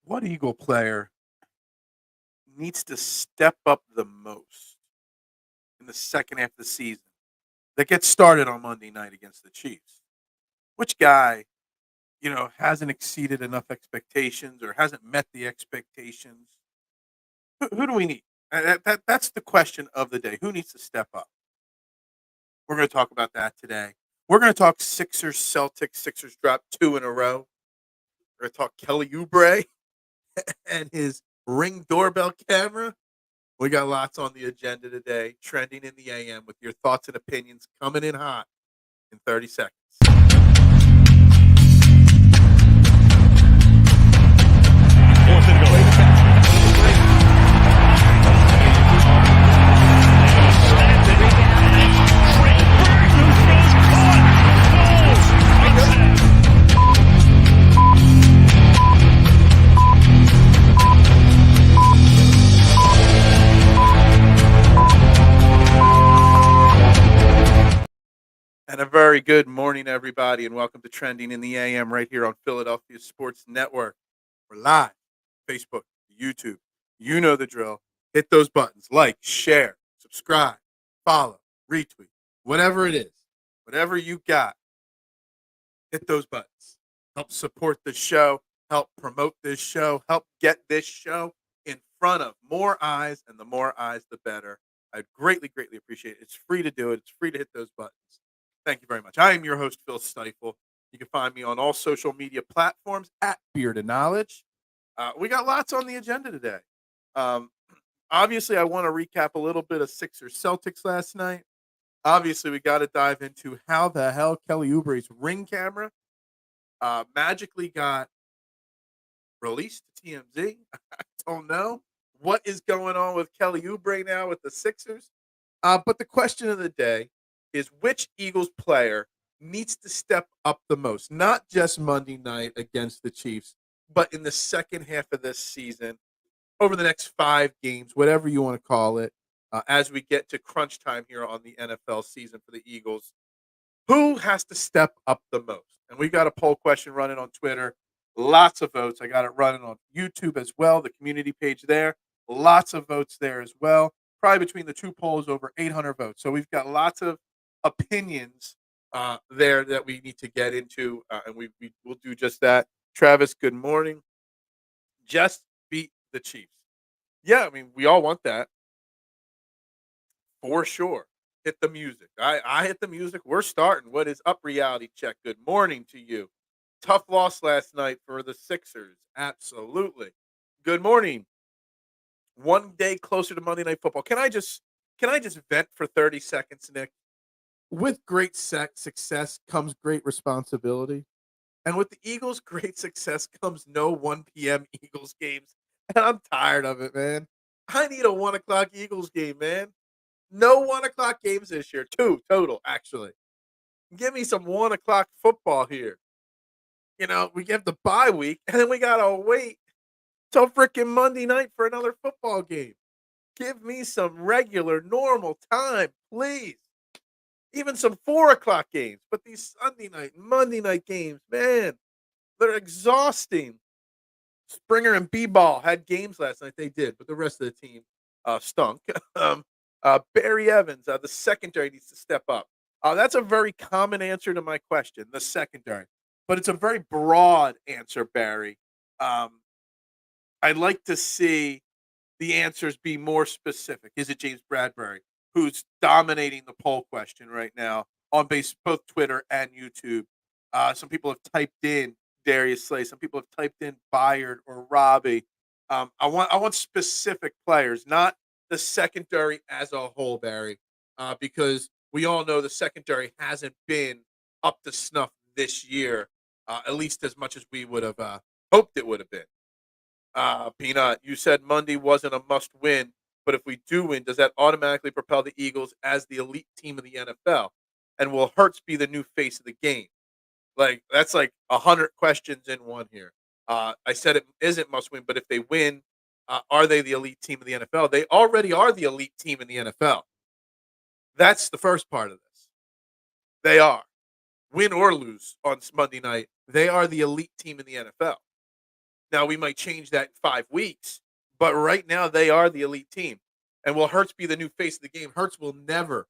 What Eagle player needs to step up the most in the second half of the season that gets started on Monday night against the Chiefs? Which guy, hasn't exceeded enough expectations or hasn't met the expectations? Who do we need? That's the question of the day. Who needs to step up? We're going to talk about that today. We're going to talk Sixers, Celtics. Sixers dropped two in a row. We're going to talk Kelly Oubre and his Ring doorbell camera. We got lots on the agenda today. Trending in the AM with your thoughts and opinions coming in hot in 30 seconds. And a very good morning, everybody, and welcome to Trending in the AM right here on Philadelphia Sports Network. We're live, Facebook, YouTube. You know the drill. Hit those buttons, like, share, subscribe, follow, retweet, whatever it is, whatever you got, hit those buttons. Help support the show, help promote this show, help get this show in front of more eyes, and the more eyes, the better. I'd greatly, greatly appreciate it. It's free to do it. It's free to hit those buttons. Thank you very much. I am your host, Phil Stiefel. You can find me on all social media platforms at Beard of Knowledge. We got lots on the agenda today. Um, obviously, I want to recap a little bit of Sixers Celtics last night. Obviously, we got to dive into how the hell Kelly Oubre's Ring camera magically got released to TMZ. I don't know what is going on with Kelly Oubre now with the Sixers. But the question of the day is which Eagles player needs to step up the most, not just Monday night against the Chiefs, but in the second half of this season, over the next 5 games, whatever you want to call it, as we get to crunch time here on the NFL season for the Eagles. Who has to step up the most? And we got a poll question running on Twitter. Lots of votes. I got it running on YouTube as well, the community page there. Lots of votes there as well. Probably between the two polls, over 800 votes. So we've got lots of opinions there that we need to get into, and we will do just that. Travis, good morning. Just beat the Chiefs. Yeah, I mean, we all want that for sure. Hit the music. I hit the music. We're starting. What is up, reality check? Good morning to you. Tough loss last night for the Sixers. Absolutely. Good morning. One day closer to Monday Night Football. Can I just vent for 30 seconds, Nick? With great success comes great responsibility. And with the Eagles' great success comes no 1 p.m. Eagles games. And I'm tired of it, man. I need a 1 o'clock Eagles game, man. No 1 o'clock games this year. 2 total, actually. Give me some 1 o'clock football here. We get the bye week, and then we got to wait till freaking Monday night for another football game. Give me some regular, normal time, please. Even some 4 o'clock games. But these Sunday night, Monday night games, man, they're exhausting. Springer and B-Ball had games last night. They did, but the rest of the team stunk. Barry Evans, the secondary needs to step up. That's a very common answer to my question, the secondary. But it's a very broad answer, Barry. I'd like to see the answers be more specific. Is it James Bradbury, who's dominating the poll question right now on both Twitter and YouTube? Some people have typed in Darius Slay. Some people have typed in Bayard or Robbie. I want specific players, not the secondary as a whole, Barry, because we all know the secondary hasn't been up to snuff this year, at least as much as we would have hoped it would have been. Peanut, you said Monday wasn't a must-win, but if we do win, does that automatically propel the Eagles as the elite team of the NFL? And will Hurts be the new face of the game? That's like 100 questions in one here. I said it isn't must-win, but if they win, are they the elite team of the NFL? They already are the elite team in the NFL. That's the first part of this. They are. Win or lose on Monday night, they are the elite team in the NFL. Now we might change that in 5 weeks, but right now they are the elite team. And will Hurts be the new face of the game? Hurts will never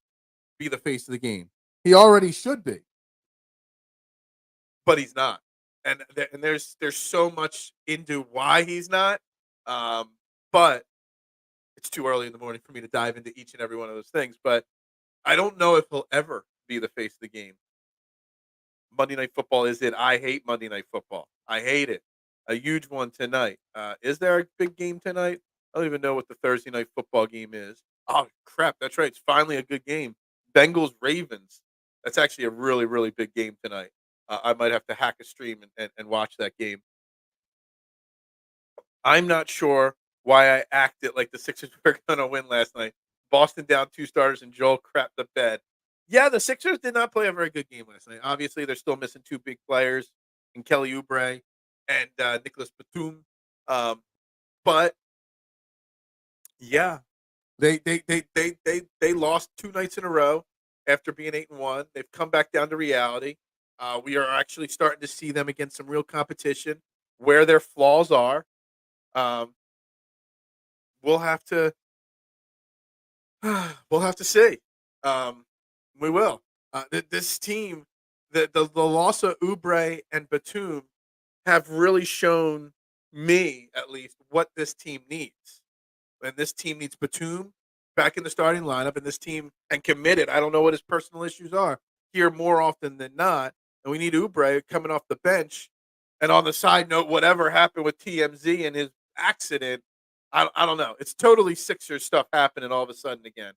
be the face of the game. He already should be, but he's not. And there's so much into why he's not. Um, but it's too early in the morning for me to dive into each and every one of those things. But I don't know if he'll ever be the face of the game. Monday Night Football is it. I hate Monday Night Football. I hate it. A huge one tonight. Is there a big game tonight? I don't even know what the Thursday Night Football game is. Oh, crap. That's right. It's finally a good game. Bengals Ravens. That's actually a really, really big game tonight. I might have to hack a stream and watch that game. I'm not sure why I acted like the Sixers were going to win last night. Boston down 2 starters and Joel crapped the bed. Yeah, the Sixers did not play a very good game last night. Obviously, they're still missing 2 big players in Kelly Oubre and Nicholas Batum. Um, but yeah, they lost 2 nights in a row after being 8-1. They've come back down to reality. We are actually starting to see them against some real competition where their flaws are. Um, we'll have to we'll have to see. Um, we will. This team, the loss of Oubre and Batum have really shown me, at least, what this team needs. And this team needs Batum back in the starting lineup, and this team and committed. I don't know what his personal issues are here more often than not, and we need Oubre coming off the bench. And on the side note, whatever happened with TMZ and his accident, I don't know. It's totally Sixers stuff happening all of a sudden again.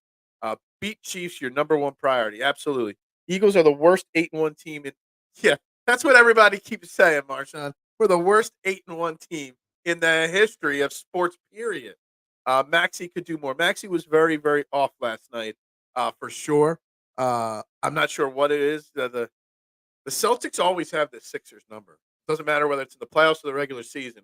Beat Chiefs, your number one priority. Absolutely. Eagles are the worst 8-1 team in. Yeah, that's what everybody keeps saying, Marshawn. We're the worst 8-1 team in the history of sports. Period. Maxi could do more. Maxi was very, very off last night, for sure. I'm not sure what it is. The Celtics always have the Sixers number. Doesn't matter whether it's in the playoffs or the regular season.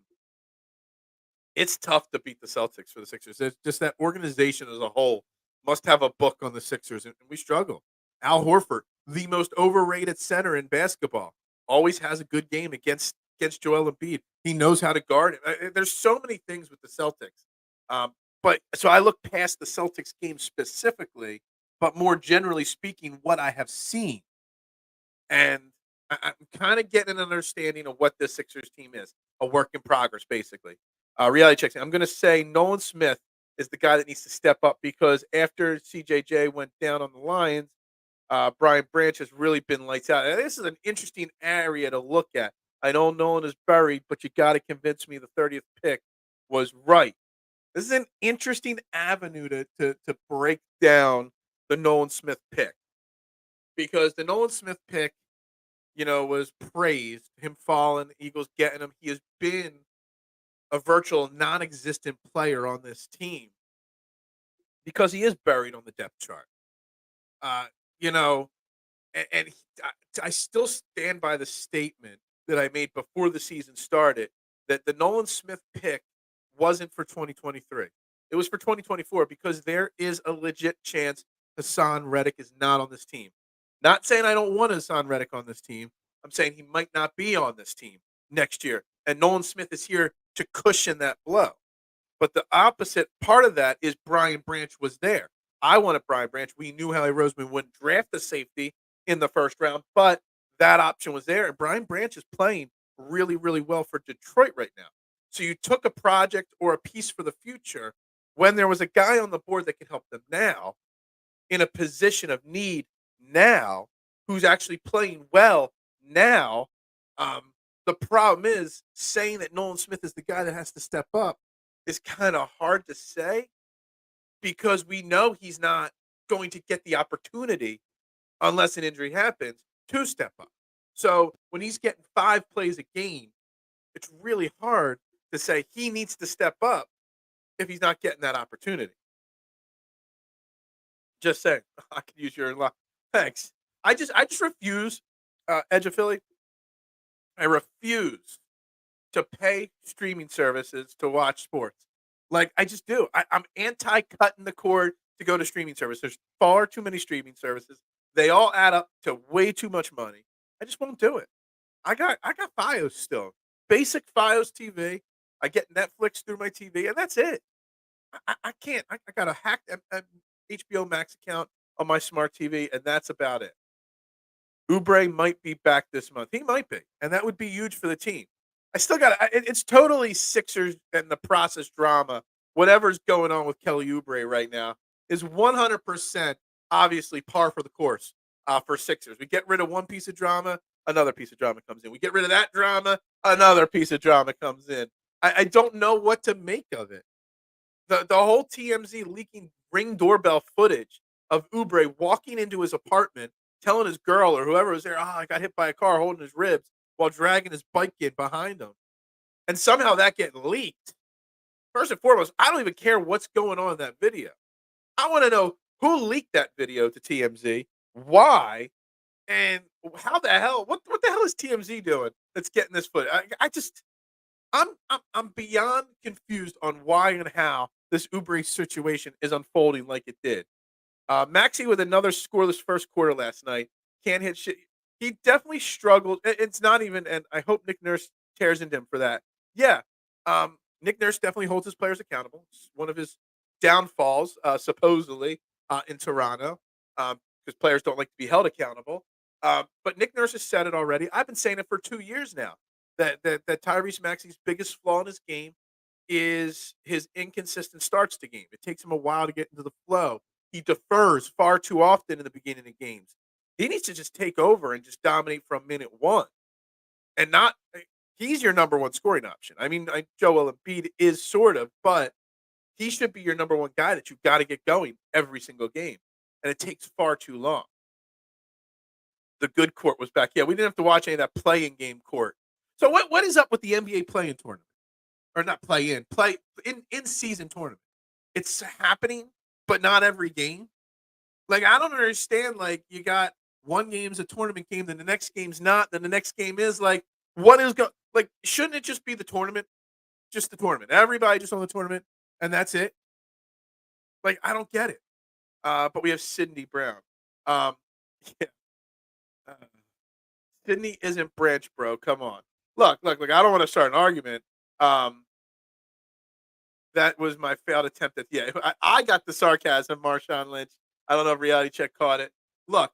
It's tough to beat the Celtics for the Sixers. It's just that organization as a whole must have a book on the Sixers, and we struggle. Al Horford, the most overrated center in basketball, always has a good game against Joel Embiid. He knows how to guard him. There's so many things with the Celtics. But so I look past the Celtics game specifically, but more generally speaking, what I have seen. And I'm kind of getting an understanding of what this Sixers team is, a work in progress, basically. Reality checks. I'm going to say Nolan Smith is the guy that needs to step up because after CJJ went down on the Lions, Brian Branch has really been lights out. And this is an interesting area to look at. I know Nolan is buried, but you got to convince me the 30th pick was right. This is an interesting avenue to break down the Nolan Smith pick because the Nolan Smith pick, was praised. Him falling, the Eagles getting him. He has been a virtual non-existent player on this team because he is buried on the depth chart. Uh, you know, and I still stand by the statement that I made before the season started that the Nolan Smith pick wasn't for 2023. It was for 2024 because there is a legit chance Hassan Reddick is not on this team. Not saying I don't want Hassan Reddick on this team. I'm saying he might not be on this team next year. And Nolan Smith is here to cushion that blow. But the opposite part of that is Brian Branch was there. I wanted Brian Branch. We knew Howie Roseman wouldn't draft the safety in the first round, but that option was there. And Brian Branch is playing really, really well for Detroit right now. So you took a project or a piece for the future when there was a guy on the board that could help them now in a position of need now who's actually playing well now. The problem is saying that Nolan Smith is the guy that has to step up is kind of hard to say because we know he's not going to get the opportunity unless an injury happens to step up. So when he's getting 5 plays a game, it's really hard to say he needs to step up if he's not getting that opportunity. Just saying, I could use your luck. Thanks. I just refuse, Edge of Philly. I refuse to pay streaming services to watch sports. Like I just do. I'm anti cutting the cord to go to streaming service. There's far too many streaming services. They all add up to way too much money. I just won't do it. I got FiOS still. basic FiOS TV. I get Netflix through my TV, and that's it. I can't. I got a hacked HBO Max account on my smart TV, and that's about it. Oubre might be back this month. He might be, and that would be huge for the team. I still got it's totally Sixers and the process drama. Whatever's going on with Kelly Oubre right now is 100% obviously par for the course for Sixers. We get rid of one piece of drama, another piece of drama comes in. We get rid of that drama, another piece of drama comes in. I don't know what to make of it. The whole TMZ leaking Ring doorbell footage of Oubre walking into his apartment, telling his girl or whoever was there, I got hit by a car holding his ribs while dragging his bike in behind him. And somehow that getting leaked. First and foremost, I don't even care what's going on in that video. I want to know who leaked that video to TMZ, why, and how the hell, what the hell is TMZ doing that's getting this footage? I'm beyond confused on why and how this Oubre situation is unfolding like it did. Maxey with another scoreless first quarter last night. Can't hit shit. He definitely struggled. It's not even, and I hope Nick Nurse tears into him for that. Yeah, Nick Nurse definitely holds his players accountable. It's one of his downfalls, supposedly, in Toronto, because players don't like to be held accountable. But Nick Nurse has said it already. I've been saying it for 2 years now that Tyrese Maxey's biggest flaw in his game is his inconsistent starts to game. It takes him a while to get into the flow. He defers far too often in the beginning of games. He needs to just take over and just dominate from minute one, and not. He's your number one scoring option. I mean, Joel Embiid is sort of, but he should be your number one guy that you've got to get going every single game, and it takes far too long. The good court was back. Yeah, we didn't have to watch any of that playing game court. So what is up with the NBA playing tournament? Or not play in season tournament. It's happening, but not every game. Like I don't understand. Like you got one game's a tournament game, then the next game's not, then the next game is like what is go like shouldn't it just be the tournament? Just the tournament. Everybody just on the tournament and that's it. Like I don't get it. But we have Sydney Brown. Um yeah, uh, Sydney isn't Branch, bro. Come on. Look. I don't want to start an argument. Um, that was my failed attempt at I got the sarcasm, Marshawn Lynch. I don't know if reality check caught it. Look,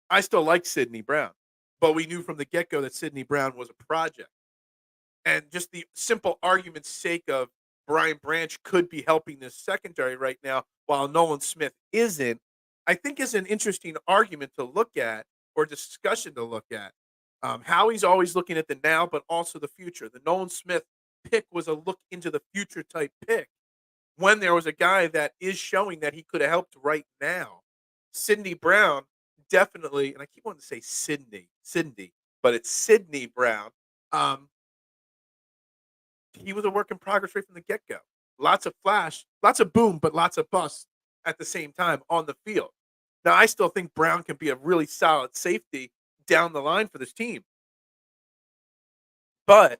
I still like Sydney Brown, but we knew from the get go that Sydney Brown was a project. And just the simple argument's sake of Brian Branch could be helping this secondary right now while Nolan Smith isn't, I think is an interesting argument to look at or discussion to look at. Howie's always looking at the now, but also the future. The Nolan Smith pick was a look into the future type pick when there was a guy that is showing that he could have helped right now. Sydney Brown, definitely, and I keep wanting to say Sydney, but it's Sydney Brown. Um, he was a work in progress right from the get go. Lots of flash, lots of boom, but lots of bust at the same time on the field. Now, I still think Brown can be a really solid safety down the line for this team, but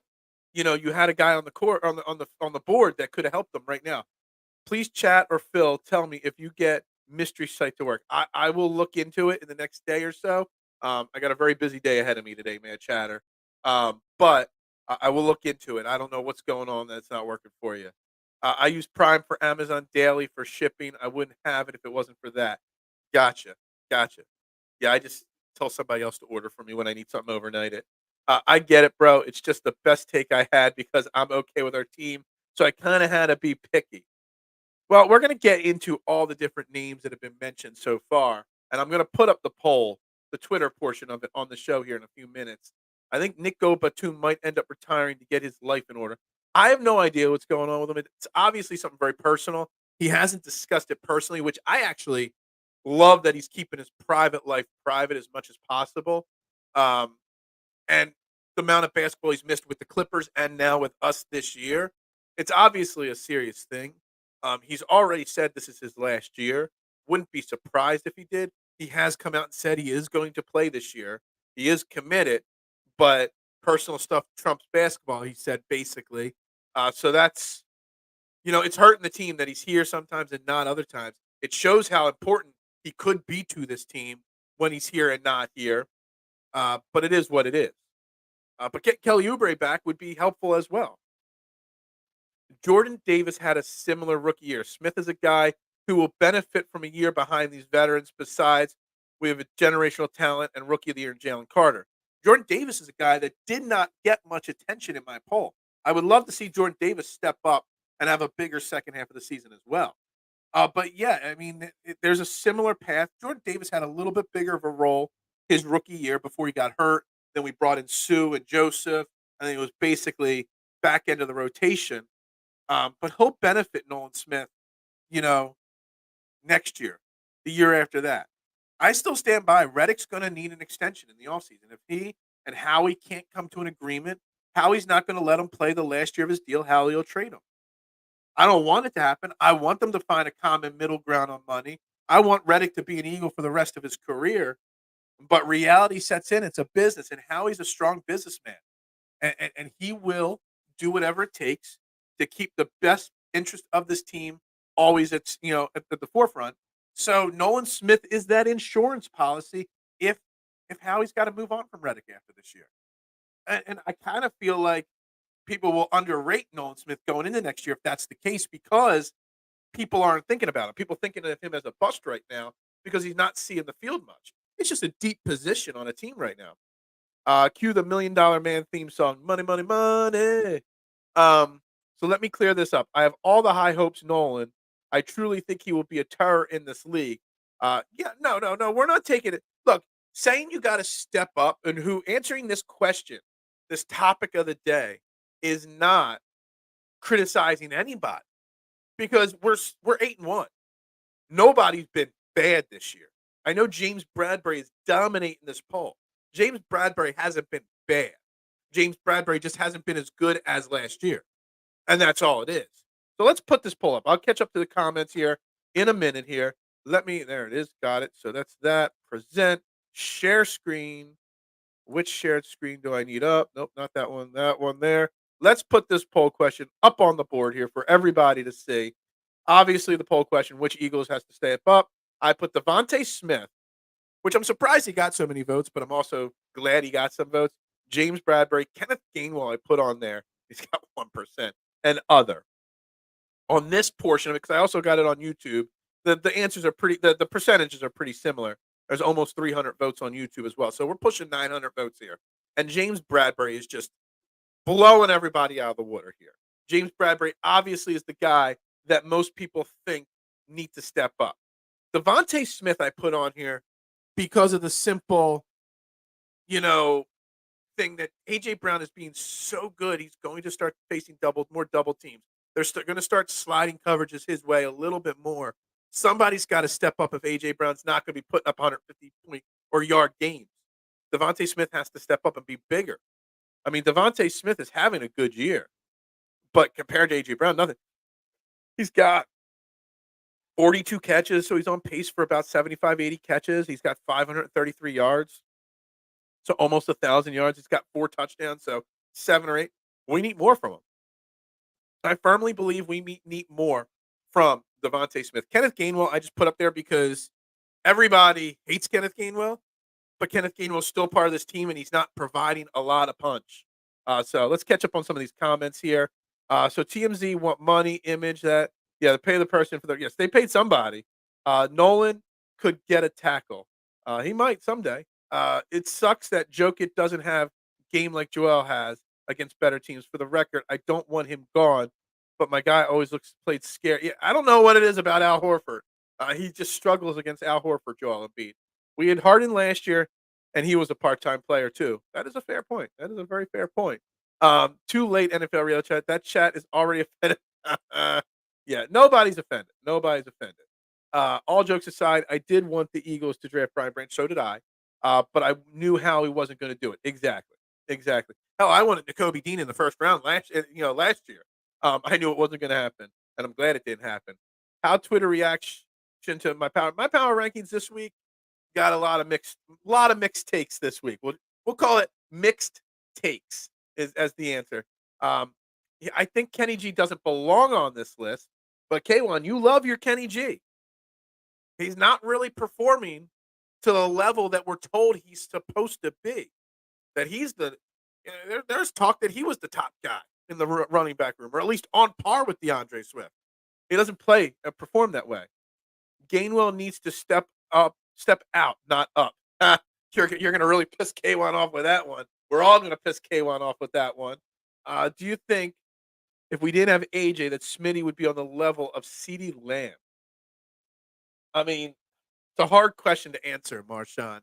you had a guy on the court on the board that could have helped them right now. Please chat or Phil tell me if you get mystery site to work. I will look into it in the next day or so. I got a very busy day ahead of me today, man, chatter. But I will look into it. I don't know what's going on that's not working for you. I use Prime for Amazon daily for shipping. I wouldn't have it if it wasn't for that. Gotcha. Yeah, I just tell somebody else to order for me when I need something overnighted. I get it, bro. It's just the best take I had because I'm okay with our team. So I kind of had to be picky. Well, we're going to get into all the different names that have been mentioned so far, and I'm going to put up the poll, the Twitter portion of it on the show here in a few minutes. I think Nico Batum might end up retiring to get his life in order. I have no idea what's going on with him. It's obviously something very personal. He hasn't discussed it personally, which I actually love that he's keeping his private life private as much as possible. Um, and the amount of basketball he's missed with the Clippers and now with us this year, it's obviously a serious thing. He's already said this is his last year. Wouldn't be surprised if he did. He has come out and said he is going to play this year. He is committed, but personal stuff trumps basketball, he said basically. So that's, it's hurting the team that he's here sometimes and not other times. It shows how important he could be to this team when he's here and not here. But it is what it is. But getting Kelly Oubre back would be helpful as well. Jordan Davis had a similar rookie year. Smith is a guy who will benefit from a year behind these veterans. Besides, we have a generational talent and rookie of the year in Jalen Carter. Jordan Davis is a guy that did not get much attention in my poll. I would love to see Jordan Davis step up and have a bigger second half of the season as well. But yeah, I mean, there's a similar path. Jordan Davis had a little bit bigger of a role his rookie year before he got hurt. Then we brought in Sue and Joseph, and then it was basically back end of the rotation. But he'll benefit Nolan Smith, you know, next year, the year after that. I still stand by Reddick's going to need an extension in the offseason. If he and Howie can't come to an agreement, Howie's not going to let him play the last year of his deal. Howie will trade him. I don't want it to happen. I want them to find a common middle ground on money. I want Reddick to be an Eagle for the rest of his career. But reality sets in. It's a business, and Howie's a strong businessman, and he will do whatever it takes to keep the best interest of this team always at the forefront. So Nolan Smith is that insurance policy if Howie's got to move on from Reddick after this year. And I kind of feel like people will underrate Nolan Smith going into next year if that's the case because people aren't thinking about him. People thinking of him as a bust right now because he's not seeing the field much. It's just a deep position on a team right now. Cue the $1 Million Man theme song, money, money, money. So let me clear this up. I have all the high hopes, Nolan. I truly think he will be a terror in this league. Yeah, no. We're not taking it. Look, saying you got to step up and who answering this question, this topic of the day, is not criticizing anybody because we're 8-1. Nobody's been bad this year. I know James Bradbury is dominating this poll. James Bradbury hasn't been bad. James Bradbury just hasn't been as good as last year. And that's all it is. So let's put this poll up. I'll catch up to the comments here in a minute here. There it is. Got it. So that's that. Present, share screen. Which shared screen do I need up? Nope, not that one. That one there. Let's put this poll question up on the board here for everybody to see. Obviously, the poll question, which Eagles has to stay up? I put Devontae Smith, which I'm surprised he got so many votes, but I'm also glad he got some votes. James Bradbury, Kenneth Gainwell, I put on there. He's got 1%. And other. On this portion of it, because I also got it on YouTube, the answers are the percentages are pretty similar. There's almost 300 votes on YouTube as well. So we're pushing 900 votes here. And James Bradbury is just blowing everybody out of the water here. James Bradbury obviously is the guy that most people think need to step up. Devontae Smith I put on here because of the simple, thing that A.J. Brown is being so good. He's going to start facing more double teams. They're going to start sliding coverages his way a little bit more. Somebody's got to step up if A.J. Brown's not going to be putting up 150 point or yard games. Devontae Smith has to step up and be bigger. I mean, Devontae Smith is having a good year, but compared to A.J. Brown, nothing. He's got 42 catches, so he's on pace for about 75, 80 catches. He's got 533 yards, so almost 1,000 yards. He's got 4 touchdowns, so 7 or 8. We need more from him. I firmly believe we need more from Devontae Smith. Kenneth Gainwell, I just put up there because everybody hates Kenneth Gainwell, but Kenneth Gainwell is still part of this team, and he's not providing a lot of punch. So let's catch up on some of these comments here. So TMZ want money, image that. Yeah, they pay the person for their. Yes, they paid somebody. Nolan could get a tackle. He might someday. It sucks that Jokic doesn't have game like Joel has against better teams. For the record, I don't want him gone, but my guy always played scared. Yeah, I don't know what it is about Al Horford. He just struggles against Al Horford, Joel Embiid. We had Harden last year, and he was a part-time player too. That is a fair point. That is a very fair point. Too late, NFL Real Chat. That chat is already offended. Yeah, nobody's offended. Nobody's offended. All jokes aside, I did want the Eagles to draft Brian Branch. So did I. But I knew how he wasn't going to do it. Exactly. Exactly. Hell, I wanted Nakobe Dean in the first round last year. I knew it wasn't going to happen, and I'm glad it didn't happen. How Twitter reaction to my power rankings this week got a lot of mixed takes this week. We'll call it mixed takes as the answer. Yeah, I think Kenny G doesn't belong on this list, but K1, you love your Kenny G. He's not really performing to the level that we're told he's supposed to be. That he's the There's talk that he was the top guy in the running back room, or at least on par with DeAndre Swift. He doesn't play perform that way. Gainwell needs to step out, not up. You're going to really piss K1 off with that one. We're all going to piss K1 off with that one. Do you think if we didn't have AJ, that Smitty would be on the level of CeeDee Lamb? I mean, it's a hard question to answer, Marshawn.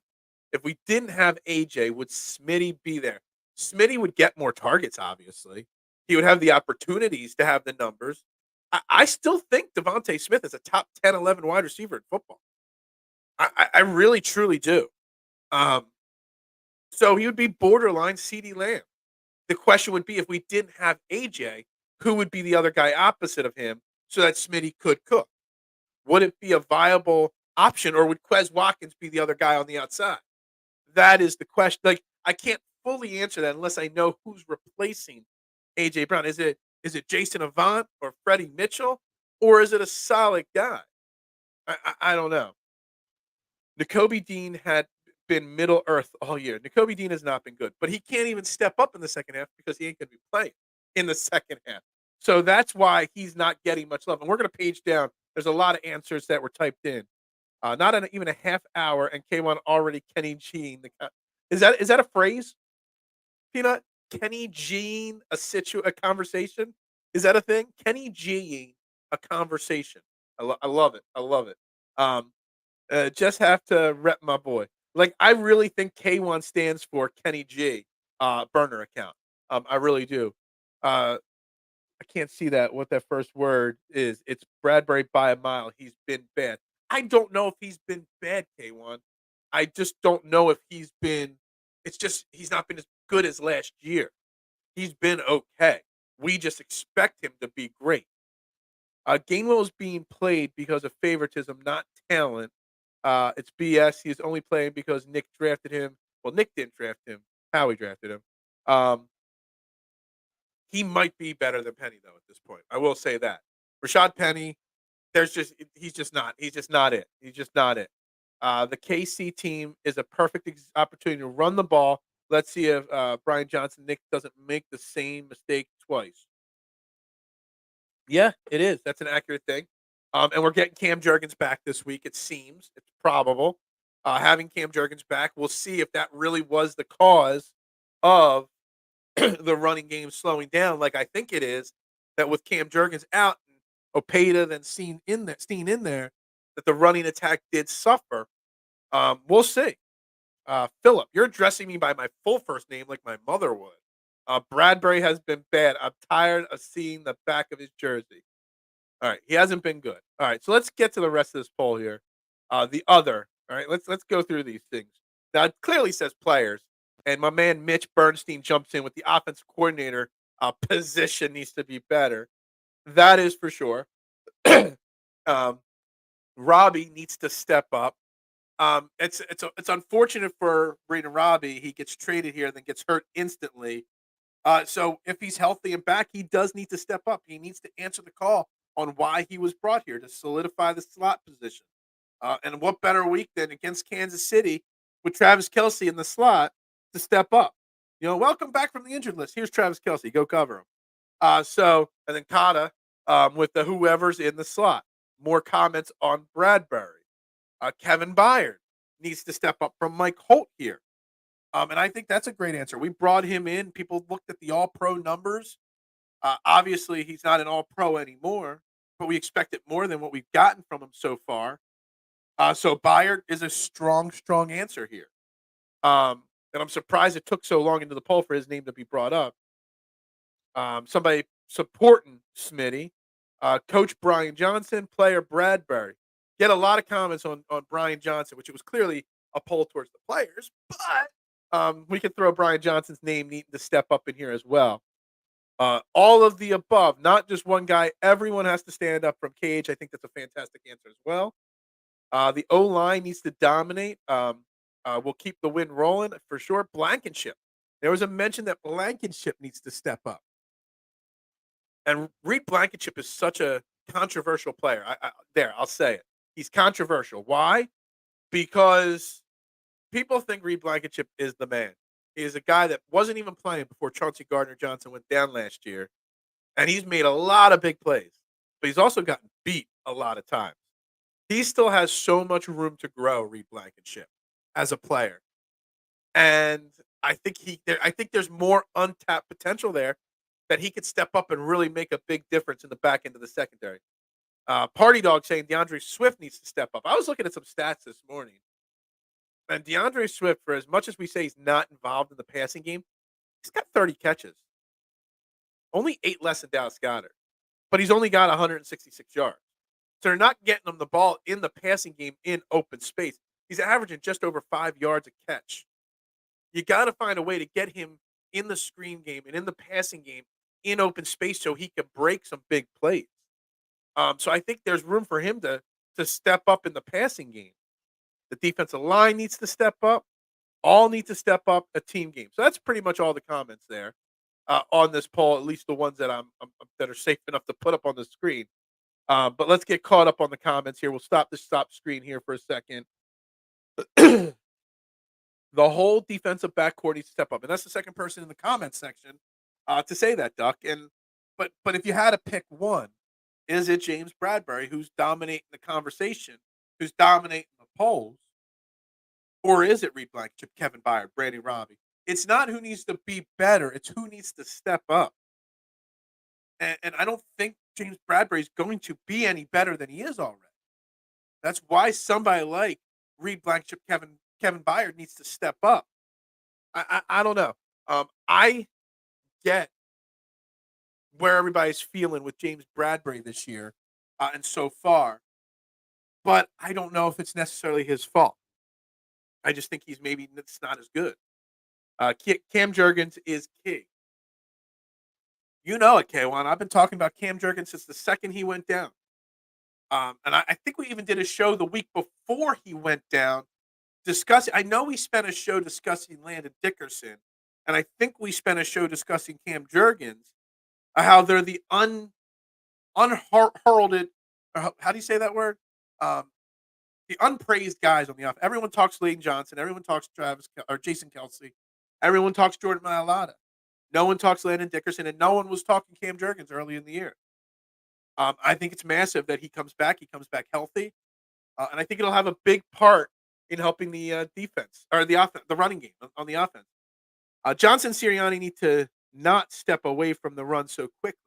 If we didn't have AJ, would Smitty be there? Smitty would get more targets, obviously. He would have the opportunities to have the numbers. I still think Devontae Smith is a top 10, 11 wide receiver in football. I really, truly do. Um, so he would be borderline CeeDee Lamb. The question would be if we didn't have AJ, who would be the other guy opposite of him so that Smitty could cook? Would it be a viable option, or would Quez Watkins be the other guy on the outside? That is the question. Like, I can't fully answer that unless I know who's replacing AJ Brown. Is it Jason Avant or Freddie Mitchell, or is it a solid guy? I don't know. N'Kobe Dean had been middle earth all year. N'Kobe Dean has not been good, but he can't even step up in the second half because he ain't going to be playing in the second half. So that's why he's not getting much love. And we're going to page down. There's a lot of answers that were typed in. Not even a half hour, and K1 already Kenny Jean. Is that a phrase? Peanut Kenny Jean a conversation? Is that a thing? Kenny Jean a conversation. I love it. I love it. Um, just have to rep my boy. Like, I really think K1 stands for Kenny G, burner account. I really do. I can't see that what that first word is. It's Bradbury by a mile. He's been bad. I don't know if he's been bad, K1. I just don't know if he's been. It's just he's not been as good as last year. He's been okay. We just expect him to be great. Gainwell is being played because of favoritism, not talent. It's BS. He's only playing because Nick drafted him. Well, Nick didn't draft him. Howie drafted him. Um, he might be better than Penny though at this point. I will say that. Rashad Penny, he's just not it. He's just not it. The KC team is a perfect opportunity to run the ball. Let's see if Brian Johnson Nick doesn't make the same mistake twice. Yeah, it is. That's an accurate thing. And we're getting Cam Jurgens back this week. It seems it's probable. Having Cam Jurgens back, we'll see if that really was the cause of the running game slowing down, like I think it is. That with Cam Jurgens out and Opeta then seen in there, that the running attack did suffer. We'll see. Philip, you're addressing me by my full first name like my mother would. Bradbury has been bad. I'm tired of seeing the back of his jersey. All right, he hasn't been good. All right, so let's get to the rest of this poll here. The other. All right, let's go through these things. Now it clearly says players, and my man Mitch Bernstein jumps in with the offensive coordinator position needs to be better. That is for sure. um, Robbie needs to step up. It's unfortunate for Braden Robbie. He gets traded here and then gets hurt instantly. So if he's healthy and back, he does need to step up. He needs to answer the call on why he was brought here to solidify the slot position. And what better week than against Kansas City with Travis Kelce in the slot to step up? Welcome back from the injured list. Here's Travis Kelce. Go cover him. And then Kata with the whoever's in the slot. More comments on Bradbury. Kevin Byard needs to step up from Mike Holt here. And I think that's a great answer. We brought him in. People looked at the all-pro numbers. Obviously, he's not an all-pro anymore, but we expected more than what we've gotten from him so far. So Byard is a strong, strong answer here. And I'm surprised it took so long into the poll for his name to be brought up. Somebody supporting Smitty. Coach Brian Johnson, player Bradbury. Get a lot of comments on Brian Johnson, which it was clearly a poll towards the players, but we can throw Brian Johnson's name needing to step up in here as well. All of the above, not just one guy. Everyone has to stand up from Cage. I think that's a fantastic answer as well. The O-line needs to dominate. We'll keep the win rolling for sure. Blankenship. There was a mention that Blankenship needs to step up. And Reed Blankenship is such a controversial player. I'll say it. He's controversial. Why? Because people think Reed Blankenship is the man. is a guy that wasn't even playing before Chauncey Gardner-Johnson went down last year, and he's made a lot of big plays, but he's also gotten beat a lot of times. He still has so much room to grow, Reed Blankenship, as a player, and I think there's more untapped potential there that he could step up and really make a big difference in the back end of the secondary. Party Dog saying DeAndre Swift needs to step up. I was looking at some stats this morning, and DeAndre Swift, for as much as we say he's not involved in the passing game, he's got 30 catches, only 8 less than Dallas Goedert, but he's only got 166 yards. So they're not getting him the ball in the passing game in open space. He's averaging just over 5 yards a catch. You got to find a way to get him in the screen game and in the passing game in open space so he can break some big plays. So I think there's room for him to step up in the passing game. The defensive line needs to step up. All need to step up a team game. So that's pretty much all the comments there on this poll, at least the ones that that are safe enough to put up on the screen. But let's get caught up on the comments here. We'll stop the stop screen here for a second. The whole defensive backcourt needs to step up, and that's the second person in the comments section to say that, Duck. And but if you had to pick one, is it James Bradbury who's dominating the conversation, who's dominating the polls, or is it Reed Blankenship, Kevin Byard, Brandy Robbie? It's not who needs to be better; it's who needs to step up. And I don't think James Bradbury is going to be any better than he is already. That's why somebody like Reed Blankenship, Kevin Byard needs to step up. I don't know. I get where everybody's feeling with James Bradbury this year and so far, but I don't know if it's necessarily his fault. I just think he's maybe it's not as good. Cam Jurgens is king. You know it, K1. I've been talking about Cam Jurgens since the second he went down. And I think we even did a show the week before he went down discussing. I know we spent a show discussing Landon Dickerson, and I think we spent a show discussing Cam Jurgens, how they're the unheralded. How do you say that word? The unpraised guys on the off. Everyone talks Layden Johnson. Everyone talks Jason Kelsey. Everyone talks Jordan Mailata. No one talks Landon Dickerson, and no one was talking Cam Jurgens early in the year. I think it's massive that he comes back. He comes back healthy, and I think it'll have a big part in helping the defense or the offense, the running game on the offense. Johnson Sirianni need to not step away from the run so quickly.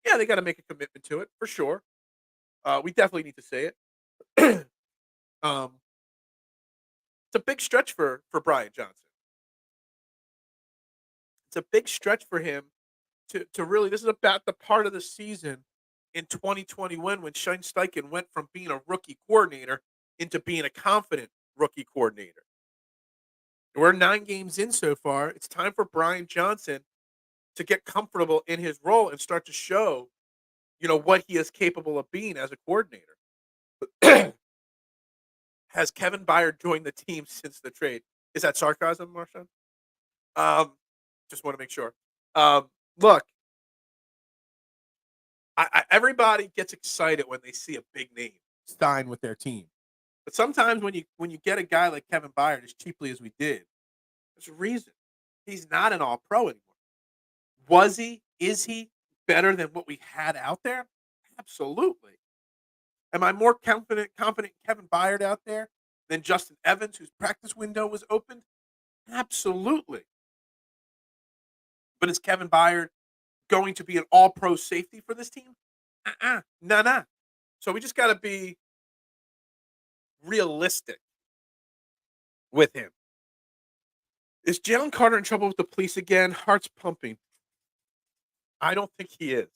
Yeah, they got to make a commitment to it for sure. We definitely need to say it. It's a big stretch for Brian Johnson. It's a big stretch for him to really. This is about the part of the season in 2021 when Shane Steichen went from being a rookie coordinator into being a confident rookie coordinator. We're 9 games in so far. It's time for Brian Johnson to get comfortable in his role and start to show, what he is capable of being as a coordinator. Has Kevin Byard joined the team since the trade? Is that sarcasm, Marshawn? Just want to make sure. Look, everybody gets excited when they see a big name sign with their team. But sometimes when you get a guy like Kevin Byard as cheaply as we did, there's a reason. He's not an all-pro anymore. Was he? Is he better than what we had out there? Absolutely. Am I more confident Kevin Byard out there than Justin Evans, whose practice window was opened? Absolutely. But is Kevin Byard going to be an all-pro safety for this team? Nah. So we just got to be realistic with him. Is Jalen Carter in trouble with the police again? Heart's pumping. I don't think he is.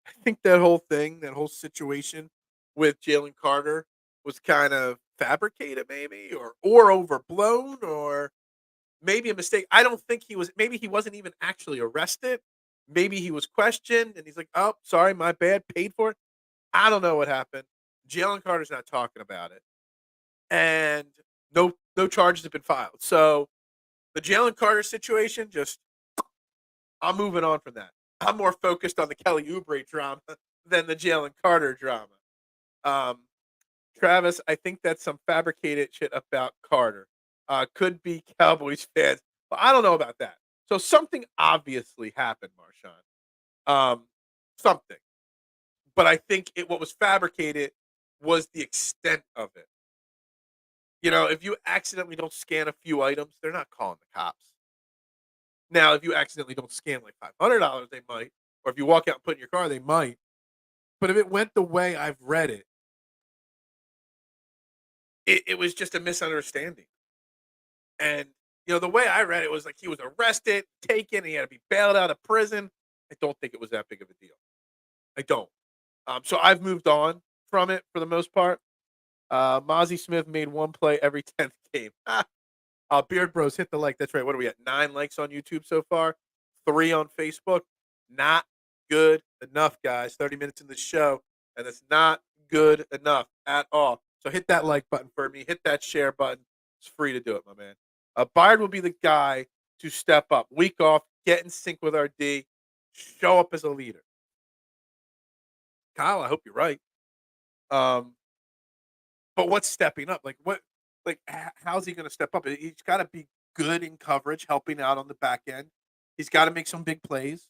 I think that whole thing, that whole situation with Jalen Carter was kind of fabricated maybe or overblown or maybe a mistake. I don't think he was. Maybe he wasn't even actually arrested. Maybe he was questioned and he's like, oh, sorry, my bad, paid for it. I don't know what happened. Jalen Carter's not talking about it. And no charges have been filed. So the Jalen Carter situation, I'm moving on from that. I'm more focused on the Kelly Oubre drama than the Jalen Carter drama. Travis, I think that's some fabricated shit about Carter. Could be Cowboys fans. But I don't know about that. So something obviously happened, Marshawn. Something. But I think what was fabricated was the extent of it. If you accidentally don't scan a few items, they're not calling the cops. Now, if you accidentally don't scan like $500, they might. Or if you walk out and put it in your car, they might. But if it went the way I've read it, it was just a misunderstanding. And the way I read it was like he was arrested, taken, and he had to be bailed out of prison. I don't think it was that big of a deal. I don't. So I've moved on from it for the most part. Mozzie Smith made one play every 10th game. Beard Bros, hit the like. That's right. What are we at? 9 likes on YouTube so far, 3 on Facebook. Not good enough, guys. 30 minutes in the show, and it's not good enough at all. So hit that like button for me. Hit that share button. It's free to do it, my man. Byard will be the guy to step up. Week off, get in sync with our D, show up as a leader. Kyle, I hope you're right. Um, but what's stepping up? Like what? Like how's he going to step up? He's got to be good in coverage, helping out on the back end. He's got to make some big plays.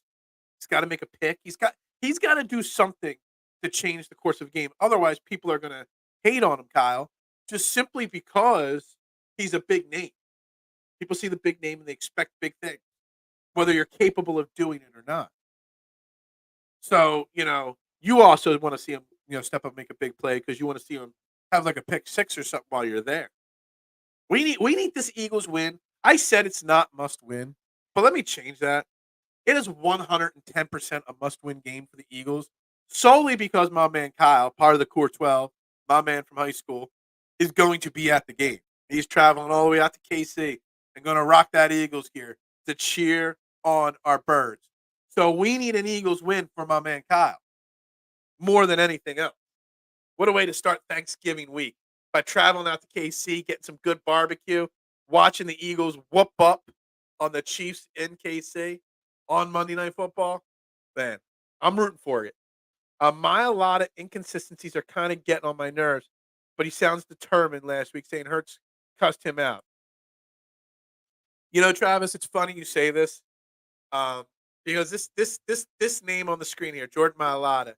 He's got to make a pick. He's got to do something to change the course of the game. Otherwise, people are going to hate on him, Kyle, just simply because he's a big name. People see the big name and they expect big things, whether you're capable of doing it or not. So, you also want to see him, step up, and make a big play because you want to see him have like a pick six or something while you're there. We need this Eagles win. I said it's not must win, but let me change that. It is 110% a must win game for the Eagles, solely because my man Kyle, part of the Core 12, my man from high school, is going to be at the game. He's traveling all the way out to KC and going to rock that Eagles gear to cheer on our birds. So we need an Eagles win for my man Kyle more than anything else. What a way to start Thanksgiving week by traveling out to KC, getting some good barbecue, watching the Eagles whoop up on the Chiefs in KC on Monday Night Football. Man, I'm rooting for it. My lot of inconsistencies are kind of getting on my nerves, but he sounds determined last week, saying Hurts cussed him out. Travis, it's funny you say this, because this name on the screen here, Jordan Mailata,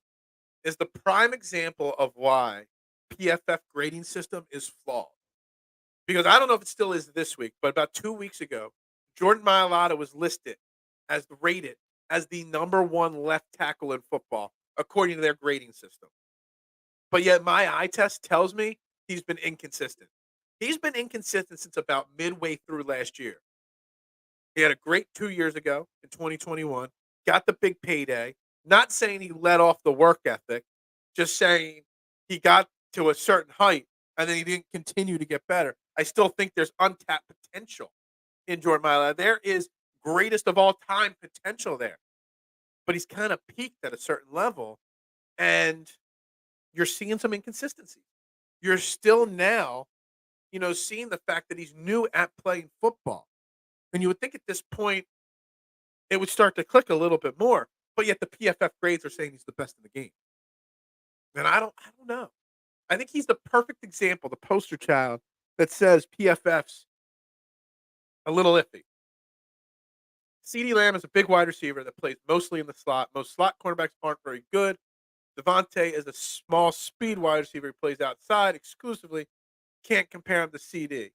is the prime example of why PFF grading system is flawed. Because I don't know if it still is this week, but about 2 weeks ago, Jordan Mailata was rated as the number 1 left tackle in football, according to their grading system. But yet my eye test tells me he's been inconsistent. He's been inconsistent since about midway through last year. He had a great 2 years ago in 2021, got the big payday. Not saying he let off the work ethic, just saying he got to a certain height and then he didn't continue to get better. I still think there's untapped potential in Jordan Mailata. There is greatest of all time potential there. But he's kind of peaked at a certain level and you're seeing some inconsistency. You're still now, seeing the fact that he's new at playing football. And you would think at this point it would start to click a little bit more. But yet the PFF grades are saying he's the best in the game. And I don't know. I think he's the perfect example, the poster child that says PFF's a little iffy. CeeDee Lamb is a big wide receiver that plays mostly in the slot. Most slot cornerbacks aren't very good. Devontae is a small speed wide receiver who plays outside exclusively. Can't compare him to CD.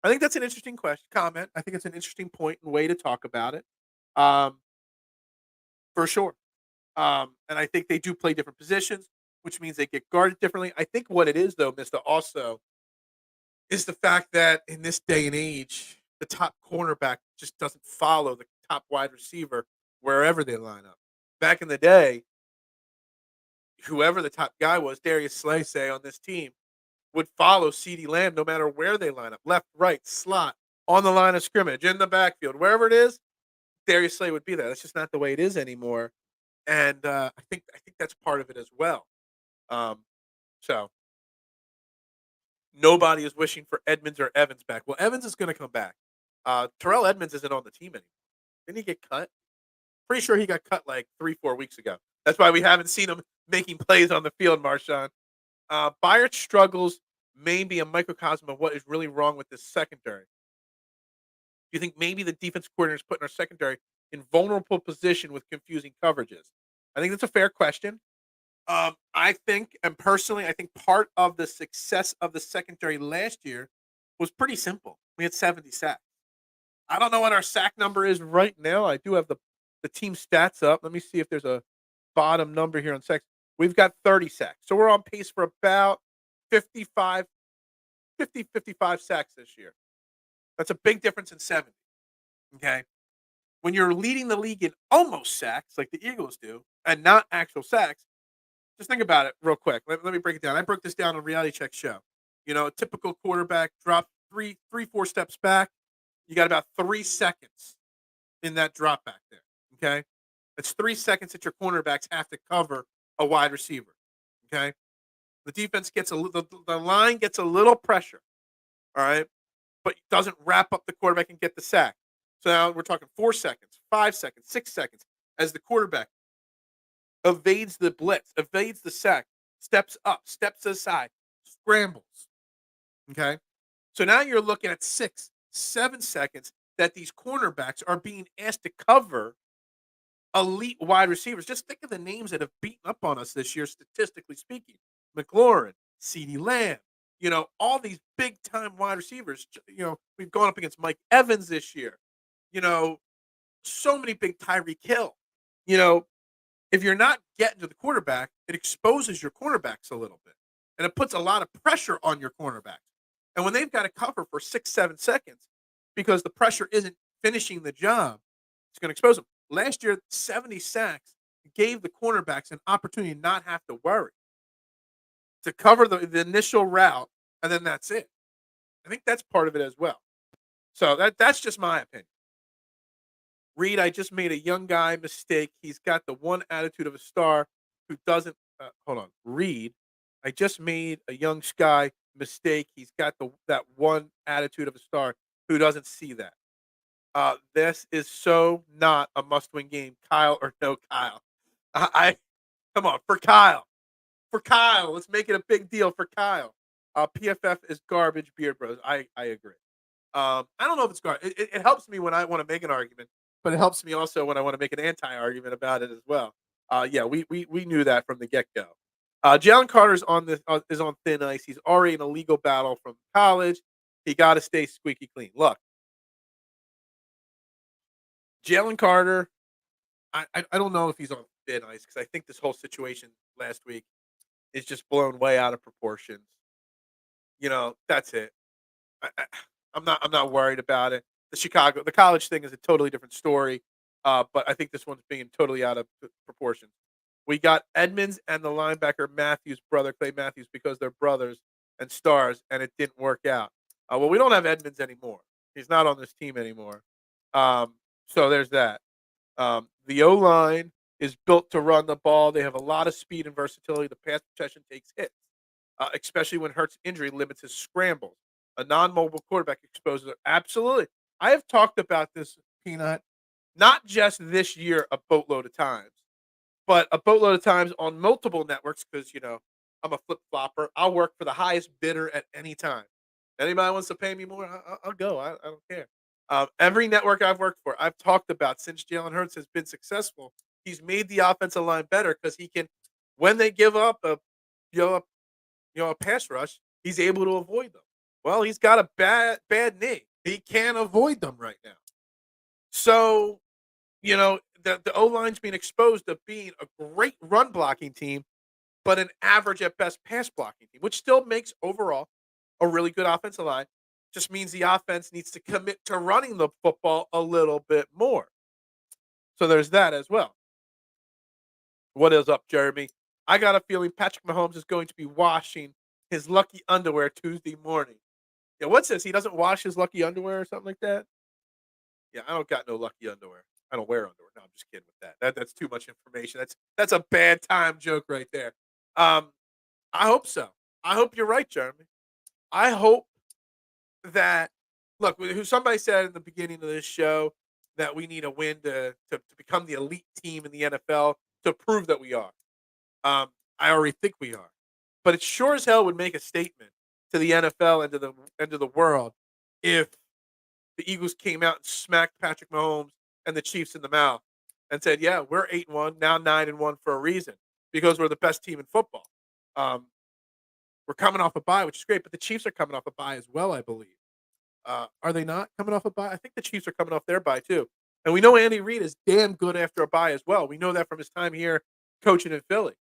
I think that's an interesting comment. I think it's an interesting point and way to talk about it. For sure. And I think they do play different positions, which means they get guarded differently. I think what it is, though, Mister, also is the fact that in this day and age, the top cornerback just doesn't follow the top wide receiver wherever they line up. Back in the day, whoever the top guy was, Darius Slay, say, on this team, would follow CeeDee Lamb no matter where they line up. Left, right, slot, on the line of scrimmage, in the backfield, wherever it is, Darius Slay would be there. That's just not the way it is anymore. And I think that's part of it as well. So nobody is wishing for Edmonds or Evans back. Well, Evans is going to come back. Terrell Edmonds isn't on the team anymore. Didn't he get cut? Pretty sure he got cut like 3-4 weeks ago. That's why we haven't seen him making plays on the field, Marshawn. Byard's struggles may be a microcosm of what is really wrong with this secondary. Do you think maybe the defense coordinator is putting our secondary in vulnerable position with confusing coverages? I think that's a fair question. I think, and personally, I think part of the success of the secondary last year was pretty simple. We had 70 sacks. I don't know what our sack number is right now. I do have the team stats up. Let me see if there's a bottom number here on sacks. We've got 30 sacks. So we're on pace for about 55, 50, 55 sacks this year. That's a big difference in 70. Okay. When you're leading the league in almost sacks like the Eagles do and not actual sacks, just think about it real quick. Let me break it down. I broke this down on Reality Check show. A typical quarterback drop three, 4 steps back. You got about 3 seconds in that drop back there. Okay. It's 3 seconds that your cornerbacks have to cover a wide receiver. Okay. The defense gets the line gets a little pressure. All right. But doesn't wrap up the quarterback and get the sack. So now we're talking 4 seconds, 5 seconds, 6 seconds as the quarterback evades the blitz, evades the sack, steps up, steps aside, scrambles. Okay. So now you're looking at 6, 7 seconds that these cornerbacks are being asked to cover elite wide receivers. Just think of the names that have beaten up on us this year, statistically speaking. McLaurin, CeeDee Lamb, all these big time wide receivers. We've gone up against Mike Evans this year. You know, so many big Tyreek Hill. You know, if you're not getting to the quarterback, it exposes your cornerbacks a little bit. And it puts a lot of pressure on your cornerbacks. And when they've got to cover for 6, 7 seconds because the pressure isn't finishing the job, it's going to expose them. Last year, 70 sacks gave the cornerbacks an opportunity to not have to worry, to cover the initial route, and then that's it. I think that's part of it as well. So that's just my opinion. Reed, I just made a young guy mistake. He's got the one attitude of a star who doesn't. Hold on, Reed. I just made a young guy mistake. He's got that one attitude of a star who doesn't see that. This is so not a must-win game, Kyle or no Kyle. I come on for Kyle. For Kyle, let's make it a big deal for Kyle. PFF is garbage, Beard Bros. I agree. I don't know if it's garbage. It helps me when I want to make an argument, but it helps me also when I want to make an anti-argument about it as well. Yeah, we knew that from the get-go. Jalen Carter's is on thin ice. He's already in a legal battle from college. He got to stay squeaky clean. Look, Jalen Carter. I don't know if he's on thin ice because I think this whole situation last week is just blown way out of proportions. That's it. I'm not worried about it. The college thing is a totally different story. But I think this one's being totally out of proportion. We got Edmonds and the linebacker Matthews, brother Clay Matthews, because they're brothers and stars, and it didn't work out. Well, we don't have Edmonds anymore. He's not on this team anymore. So there's that. The O line is built to run the ball. They have a lot of speed and versatility. The pass protection takes hits, especially when Hurts' injury limits his scrambles. A non-mobile quarterback exposes it. Absolutely. I have talked about this, Peanut, not just this year a boatload of times, but a boatload of times on multiple networks because, I'm a flip-flopper. I'll work for the highest bidder at any time. Anybody wants to pay me more, I'll go. I don't care. Every network I've worked for, I've talked about since Jalen Hurts has been successful, he's made the offensive line better because he can, when they give up a pass rush, he's able to avoid them. Well, he's got a bad knee. He can't avoid them right now. So, the O line's being exposed to being a great run blocking team, but an average at best pass blocking team, which still makes overall a really good offensive line. Just means the offense needs to commit to running the football a little bit more. So there's that as well. What is up, Jeremy? I got a feeling Patrick Mahomes is going to be washing his lucky underwear Tuesday morning. Yeah, what's this? He doesn't wash his lucky underwear or something like that? Yeah, I don't got no lucky underwear. I don't wear underwear. No, I'm just kidding with that. That's too much information. That's a bad time joke right there. I hope so. I hope you're right, Jeremy. I hope that who somebody said in the beginning of this show that we need a win to become the elite team in the NFL to prove that we are. I already think we are, but it sure as hell would make a statement to the NFL and to the world if the Eagles came out and smacked Patrick Mahomes and the Chiefs in the mouth and said, "Yeah, we're 8-1 now, 9-1 for a reason because we're the best team in football." Um, we're coming off a bye, which is great, but the Chiefs are coming off a bye as well, I believe. Are they not coming off a bye? I think the Chiefs are coming off their bye too. And we know Andy Reid is damn good after a bye as well. We know that from his time here coaching in Philly.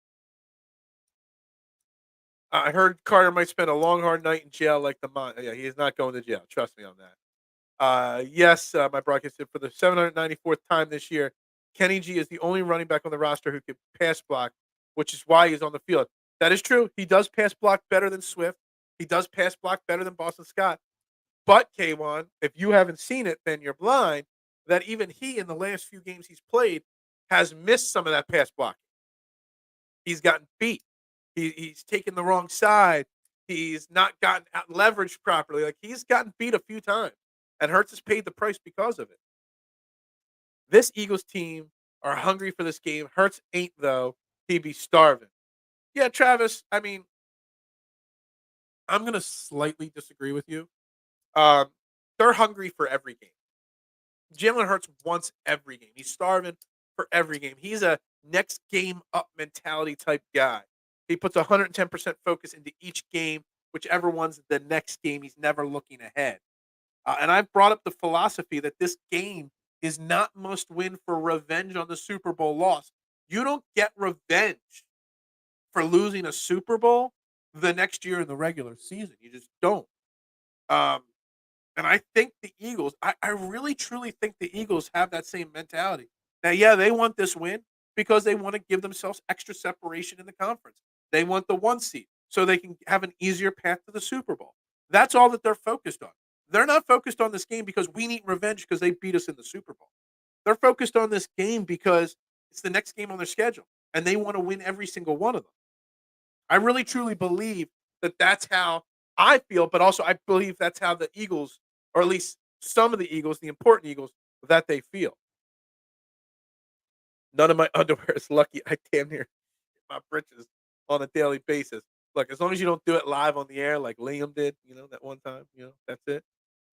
I heard Carter might spend a long, hard night in jail like the mon. Yeah, he is not going to jail. Trust me on that. Yes, my broadcast said for the 794th time this year, Kenny G is the only running back on the roster who can pass block, which is why he's on the field. That is true. He does pass block better than Swift. He does pass block better than Boston Scott. But K1, if you haven't seen it, then you're blind. That even he, in the last few games he's played, has missed some of that pass blocking. He's gotten beat. He's taken the wrong side. He's not gotten out leveraged properly. Like he's gotten beat a few times, and Hurts has paid the price because of it. This Eagles team are hungry for this game. Hurts ain't though. He'd be starving. Yeah, Travis. I mean, I'm gonna slightly disagree with you. Um, they're hungry for every game. Jalen Hurts wants every game. He's starving for every game. He's a next game up mentality type guy. He puts 110% focus into each game, whichever one's the next game. He's never looking ahead. And I've brought up the philosophy that this game is not must win for revenge on the Super Bowl loss. You don't get revenge for losing a Super Bowl the next year in the regular season. You just don't. Um, and I think the Eagles, I really truly think the Eagles have that same mentality. Now, yeah, they want this win because they want to give themselves extra separation in the conference. They want the one seed so they can have an easier path to the Super Bowl. That's all that they're focused on. They're not focused on this game because we need revenge because they beat us in the Super Bowl. They're focused on this game because it's the next game on their schedule and they want to win every single one of them. I really truly believe that that's how I feel, but also I believe that's how the Eagles, or at least some of the Eagles, the important Eagles, that they feel. None of my underwear is lucky. I damn near hit my britches on a daily basis. Look, as long as you don't do it live on the air like Liam did, that one time, that's it.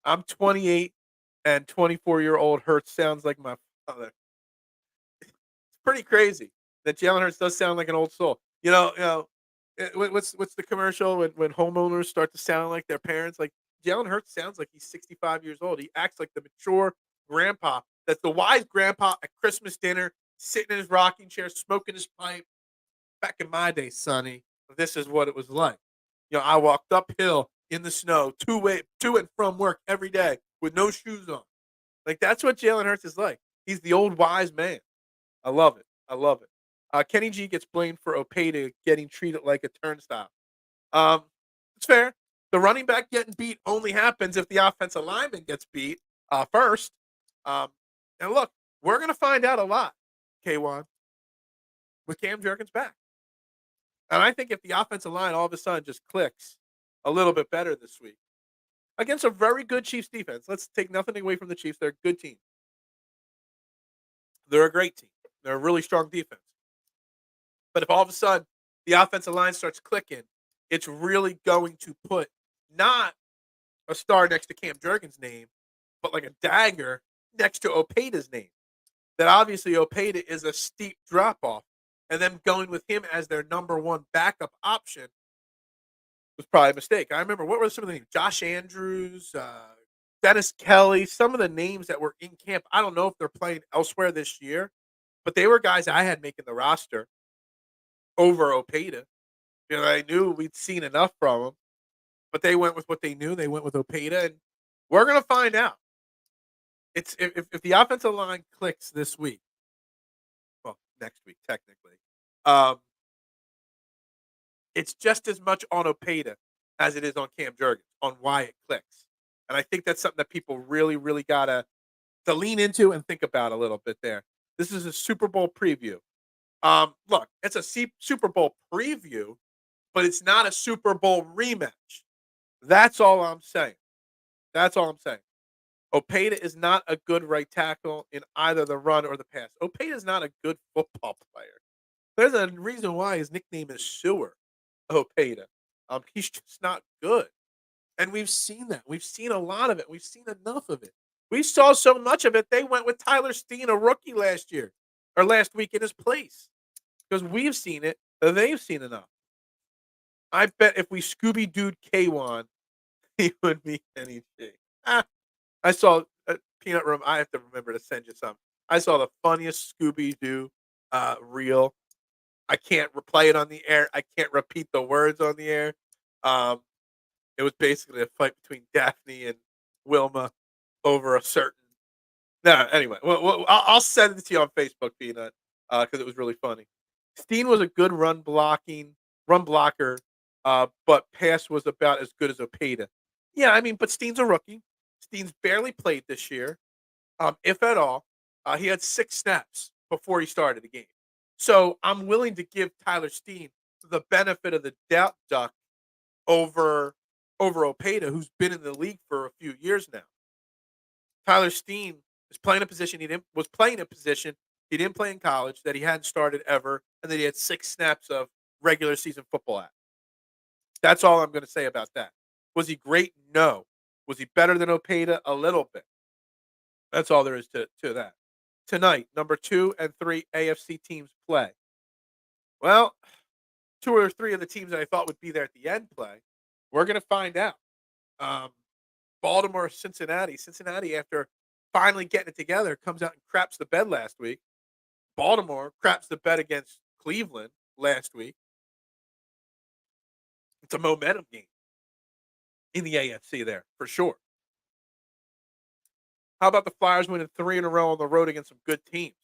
I'm 28 and 24-year-old Hurts sounds like my father. It's pretty crazy that Jalen Hurts does sound like an old soul. What's the commercial when homeowners start to sound like their parents? Like Jalen Hurts sounds like he's 65 years old. He acts like the mature grandpa. That's the wise grandpa at Christmas dinner, sitting in his rocking chair, smoking his pipe. Back in my day, Sonny, this is what it was like. I walked uphill in the snow to and from work every day with no shoes on. Like that's what Jalen Hurts is like. He's the old wise man. I love it. I love it. Kenny G gets blamed for Opeta getting treated like a turnstile. Um, it's fair. The running back getting beat only happens if the offensive lineman gets beat first. Um, and look, we're going to find out a lot, K1, with Cam Jurgens back. And I think if the offensive line all of a sudden just clicks a little bit better this week against a very good Chiefs defense, let's take nothing away from the Chiefs. They're a good team. They're a great team. They're a really strong defense. But if all of a sudden the offensive line starts clicking, it's really going to put not a star next to Cam Jurgens' name, but like a dagger next to Opeda's name. That obviously Opeda is a steep drop off. And them going with him as their number one backup option was probably a mistake. I remember, what were some of the names? Josh Andrews, Dennis Kelly, some of the names that were in camp. I don't know if they're playing elsewhere this year, but they were guys I had making the roster over Opeda. I knew we'd seen enough from them, but they went with what they knew. They went with Opeda, and we're going to find out. It's if the offensive line clicks this week, well, next week technically, um, it's just as much on Opeda as it is on Cam Jurgens on why it clicks, and I think that's something that people really, really gotta to lean into and think about a little bit there. This is a Super Bowl preview. Look, it's a Super Bowl preview, but it's not a Super Bowl rematch. That's all I'm saying. That's all I'm saying. Opeta is not a good right tackle in either the run or the pass. Opeta is not a good football player. There's a reason why his nickname is Sewer Opeta. He's just not good. And we've seen that. We've seen a lot of it. We've seen enough of it. We saw so much of it. They went with Tyler Steen, a rookie last year or last week in his place because we've seen it. They've seen enough. I bet if we Scooby Dooed K1, he would be anything. Ah, I saw Peanut Room. I have to remember to send you some. I saw the funniest Scooby Doo reel. I can't replay it on the air. I can't repeat the words on the air. Um, it was basically a fight between Daphne and Wilma over a certain. No, anyway, I'll send it to you on Facebook, Peanut, because it was really funny. Steen was a good run blocker, but pass was about as good as Opeda. Yeah, I mean, but Steen's a rookie. Steen's barely played this year, if at all. He had 6 snaps before he started the game. So I'm willing to give Tyler Steen the benefit of the doubt duck over Opeda, who's been in the league for a few years now. Tyler Steen is playing a position he didn't play in college, that he hadn't started ever, and that he had 6 snaps of regular season football at. That's all I'm going to say about that. Was he great? No. Was he better than Opeda? A little bit. That's all there is to that. Tonight, number 2 and 3 AFC teams play. Well, 2 or 3 of the teams that I thought would be there at the end play. We're going to find out. Um, Baltimore, Cincinnati. Cincinnati, after finally getting it together, comes out and craps the bed last week. Baltimore craps the bed against Cleveland last week. It's a momentum game in the AFC there, for sure. How about the Flyers winning 3 in a row on the road against some good teams?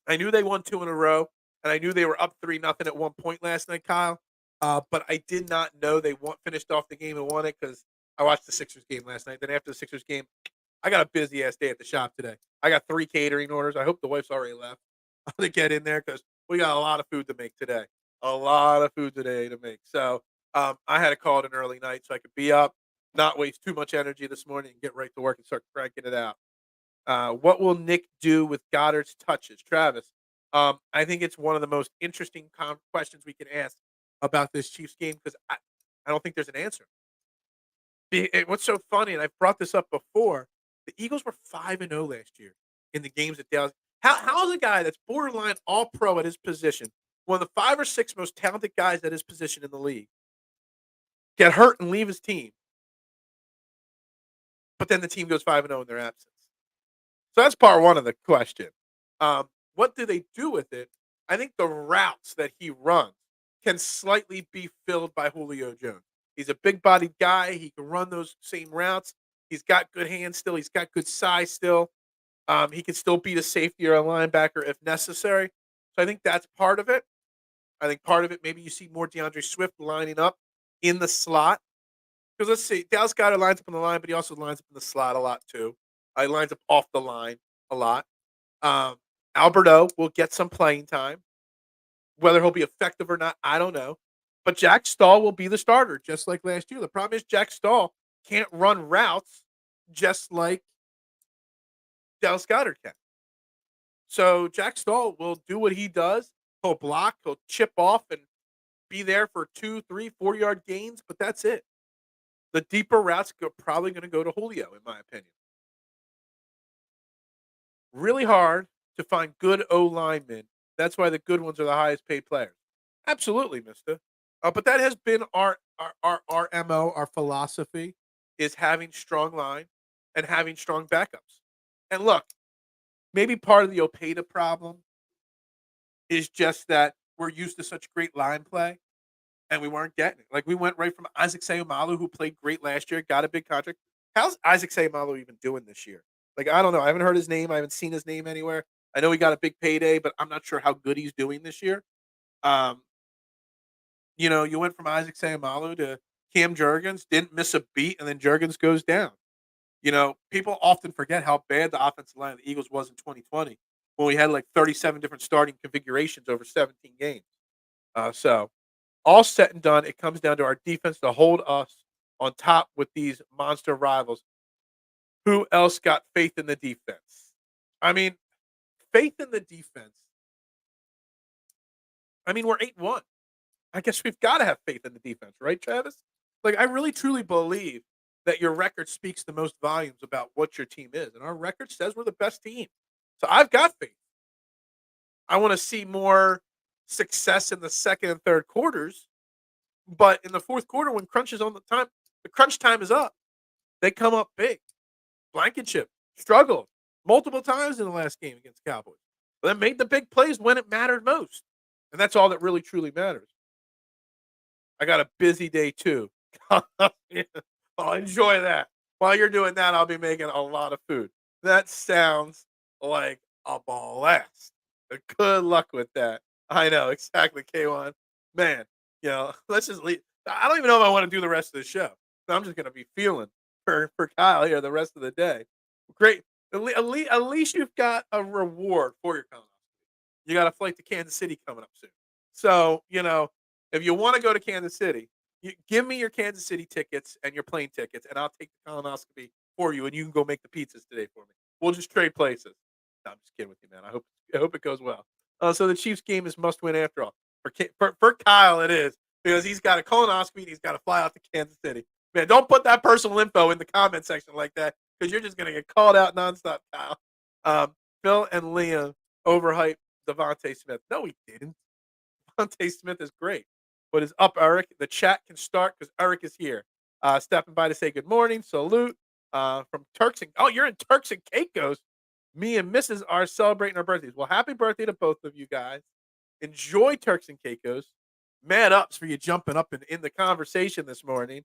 I knew they won 2 in a row, and I knew they were up 3-0 at one point last night, Kyle. But I did not know they finished off the game and won it because I watched the Sixers game last night. Then after the Sixers game, I got a busy ass day at the shop today. I got 3 catering orders. I hope the wife's already left to get in there because we got a lot of food to make today. A lot of food today to make. So I had to call it an early night so I could be up, not waste too much energy this morning, and get right to work and start cranking it out. What will Nick do with Goddard's touches? Travis, I think it's one of the most interesting questions we can ask about this Chiefs game because I don't think there's an answer. What's so funny, and I've brought this up before, the Eagles were 5-0 last year in the games at Dallas. How is a guy that's borderline all pro at his position, one of the 5 or 6 most talented guys at his position in the league, get hurt and leave his team, but then the team goes 5-0 in their absence? So that's part one of the question. What do they do with it? I think the routes that he runs can slightly be filled by Julio Jones. He's a big bodied guy. He can run those same routes. He's got good hands still. He's got good size still. He can still beat a safety or a linebacker if necessary. So I think that's part of it. I think part of it, maybe you see more DeAndre Swift lining up in the slot. Because let's see, Dallas Goedert lines up in the line, but he also lines up in the slot a lot too. He lines up off the line a lot. Um, Alberto will get some playing time. Whether he'll be effective or not, I don't know. But Jack Stahl will be the starter, just like last year. The problem is Jack Stahl can't run routes just like Dallas Goedert can. So Jack Stahl will do what he does. He'll block, he'll chip off, and be there for 2, 3, 4 yard gains, but that's it. The deeper routes are probably going to go to Julio, in my opinion. Really hard to find good O linemen. That's why the good ones are the highest paid players. Absolutely, Mister. But that has been our mo, our philosophy is having strong line and having strong backups. And look, maybe part of the Opeda problem is just that we're used to such great line play and we weren't getting it. Like we went right from Isaac Sayamalu, who played great last year, got a big contract. How's Isaac Sayamalu even doing this year? Like I don't know. I haven't heard his name. I haven't seen his name anywhere. I know he got a big payday, but I'm not sure how good he's doing this year. Um, you went from Isaac Sayamalu to Cam Jurgens, didn't miss a beat, and then Jurgens goes down. People often forget how bad the offensive line of the Eagles was in 2020 when we had like 37 different starting configurations over 17 games. So all set and done, it comes down to our defense to hold us on top with these monster rivals. Who else got faith in the defense? I mean, faith in the defense. I mean, we're 8-1. I guess we've got to have faith in the defense, right, Travis? Like, I really truly believe that your record speaks the most volumes about what your team is, and our record says we're the best team. So I've got faith. I want to see more success in the second and third quarters, but in the fourth quarter when the crunch time is up. They come up big. Blankenship struggled multiple times in the last game against Cowboys, but then made the big plays when it mattered most, and that's all that really truly matters. I got a busy day too. Yeah, I'll enjoy that. While you're doing that, I'll be making a lot of food. That sounds like a blast. Good luck with that. I know exactly, K1. Man, let's just leave. I don't even know if I want to do the rest of the show. I'm just gonna be feeling for Kyle here the rest of the day. Great. At least you've got a reward for your comment. You got a flight to Kansas City coming up soon. So, if you want to go to Kansas City, give me your Kansas City tickets and your plane tickets, and I'll take the colonoscopy for you, and you can go make the pizzas today for me. We'll just trade places. No, I'm just kidding with you, man. I hope it goes well. So the Chiefs game is must win after all. For Kyle, it is because he's got a colonoscopy and he's got to fly out to Kansas City. Man, don't put that personal info in the comment section like that because you're just gonna get called out nonstop, Kyle. Phil and Liam overhyped Devontae Smith. No, he didn't. Devontae Smith is great. What is up, Eric? The chat can start because Eric is here. Stepping by to say good morning. Salute. From Turks and you're in Turks and Caicos. Me and Mrs. are celebrating our birthdays. Well, happy birthday to both of you guys. Enjoy Turks and Caicos. Mad ups for you jumping up in the conversation this morning.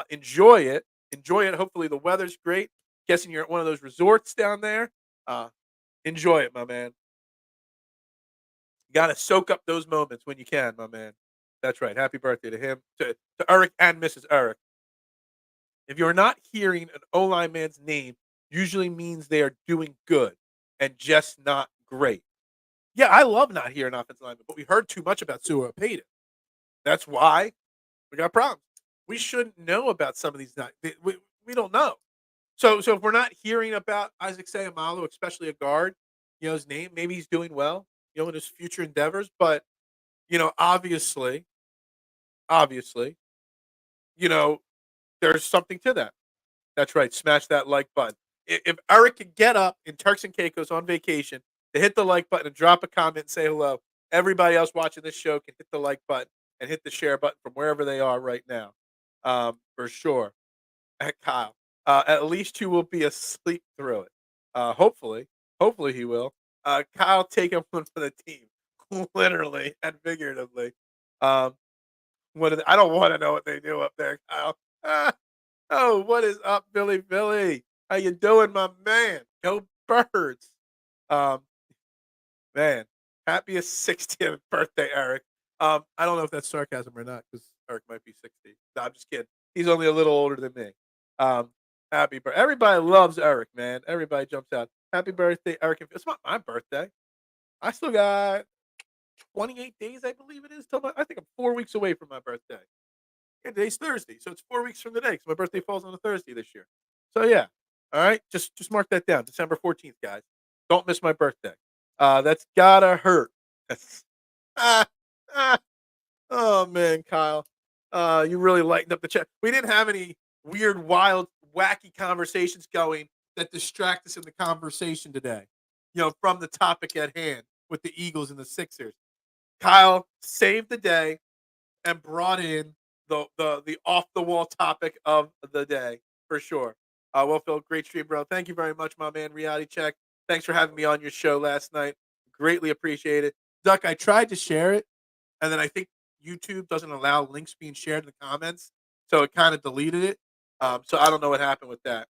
Enjoy it. Enjoy it. Hopefully the weather's great. Guessing you're at one of those resorts down there. Enjoy it, my man. You got to soak up those moments when you can, my man. That's right. Happy birthday to him, to Eric and Mrs. Eric. If you're not hearing an O-line man's name, usually means they are doing good and just not great. Yeah, I love not hearing offensive linemen, but we heard too much about Sua Payton. That's why we got problems. We shouldn't know about some of these. We don't know. So if we're not hearing about Isaac Sayamalu, especially a guard, his name, maybe he's doing well, in his future endeavors. But obviously, there's something to that. That's right. Smash that like button. If Eric can get up in Turks and Caicos on vacation to hit the like button and drop a comment and say hello, everybody else watching this show can hit the like button and hit the share button from wherever they are right now. For sure. Kyle. At least you will be asleep through it. Hopefully he will. Kyle, take him one for the team, literally and figuratively. I don't want to know what they do up there, Kyle. Oh, what is up, Billy? How you doing, my man? Go Birds. Um, man, happiest 60th birthday, Eric. I don't know if that's sarcasm or not because Eric might be 60. No, I'm just kidding. He's only a little older than me. Happy birthday. Everybody loves Eric, man. Everybody jumps out. Happy birthday, Eric. It's not my birthday. I still got 28 days, I believe it is. I think I'm 4 weeks away from my birthday. Yeah, today's Thursday, so it's 4 weeks from today because my birthday falls on a Thursday this year. So yeah, all right, just mark that down. December 14th, guys. Don't miss my birthday. That's gotta hurt. That's, ah, ah. Oh man, Kyle, you really lightened up the chat. We didn't have any weird, wild, wacky conversations going that distract us in the conversation today. From the topic at hand with the Eagles and the Sixers. Kyle saved the day and brought in the off the wall topic of the day for sure. Well, Phil, great stream, bro. Thank you very much, my man. Reality Check. Thanks for having me on your show last night. Greatly appreciate it. Duck, I tried to share it, and then I think YouTube doesn't allow links being shared in the comments, so it kind of deleted it. So I don't know what happened with that.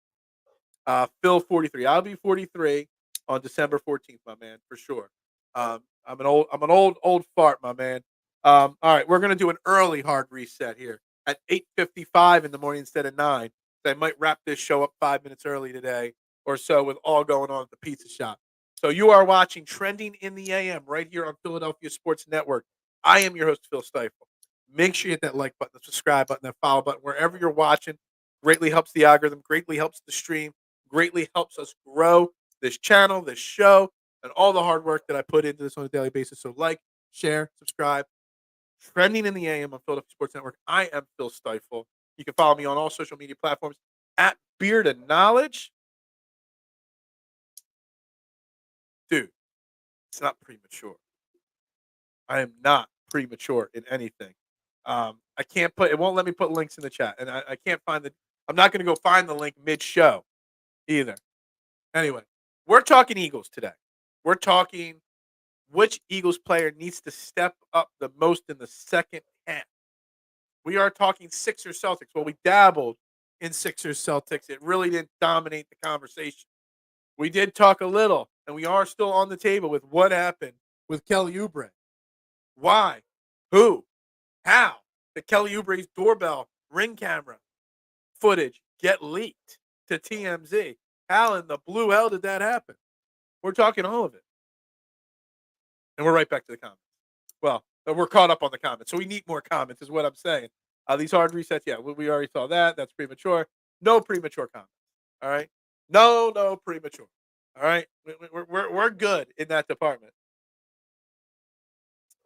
Phil 43. I'll be 43 on December 14th, my man, for sure. I'm an old fart, my man. All right, we're gonna do an early hard reset here at 8:55 in the morning instead of 9. So I might wrap this show up 5 minutes early today or so with all going on at the pizza shop. So you are watching Trending in the AM right here on Philadelphia Sports Network. I am your host, Phil Stiefel. Make sure you hit that like button, the subscribe button, that follow button, wherever you're watching. Greatly helps the algorithm, greatly helps the stream, greatly helps us grow this channel, this show, and all the hard work that I put into this on a daily basis. So like, share, subscribe. Trending in the AM on Philadelphia Sports Network. I am Phil Stiefel. You can follow me on all social media platforms at Beard of Knowledge. Dude, it's not premature. I am not premature in anything. I can't put it won't let me put links in the chat, and I can't find the I'm not gonna go find the link mid-show either. Anyway, we're talking Eagles today. We're talking which Eagles player needs to step up the most in the second half. We are talking Sixers Celtics. Well, we dabbled in Sixers Celtics. It really didn't dominate the conversation. We did talk a little, and we are still on the table with what happened with Kelly Oubre. Why? Who? How did Kelly Oubre's doorbell ring camera footage get leaked to TMZ? How in the blue hell did that happen? We're talking all of it. And we're right back to the comments. Well, we're caught up on the comments. So we need more comments, is what I'm saying. These hard resets, yeah, we already saw that. That's premature. No premature comments. All right. No premature. All right. We're good in that department.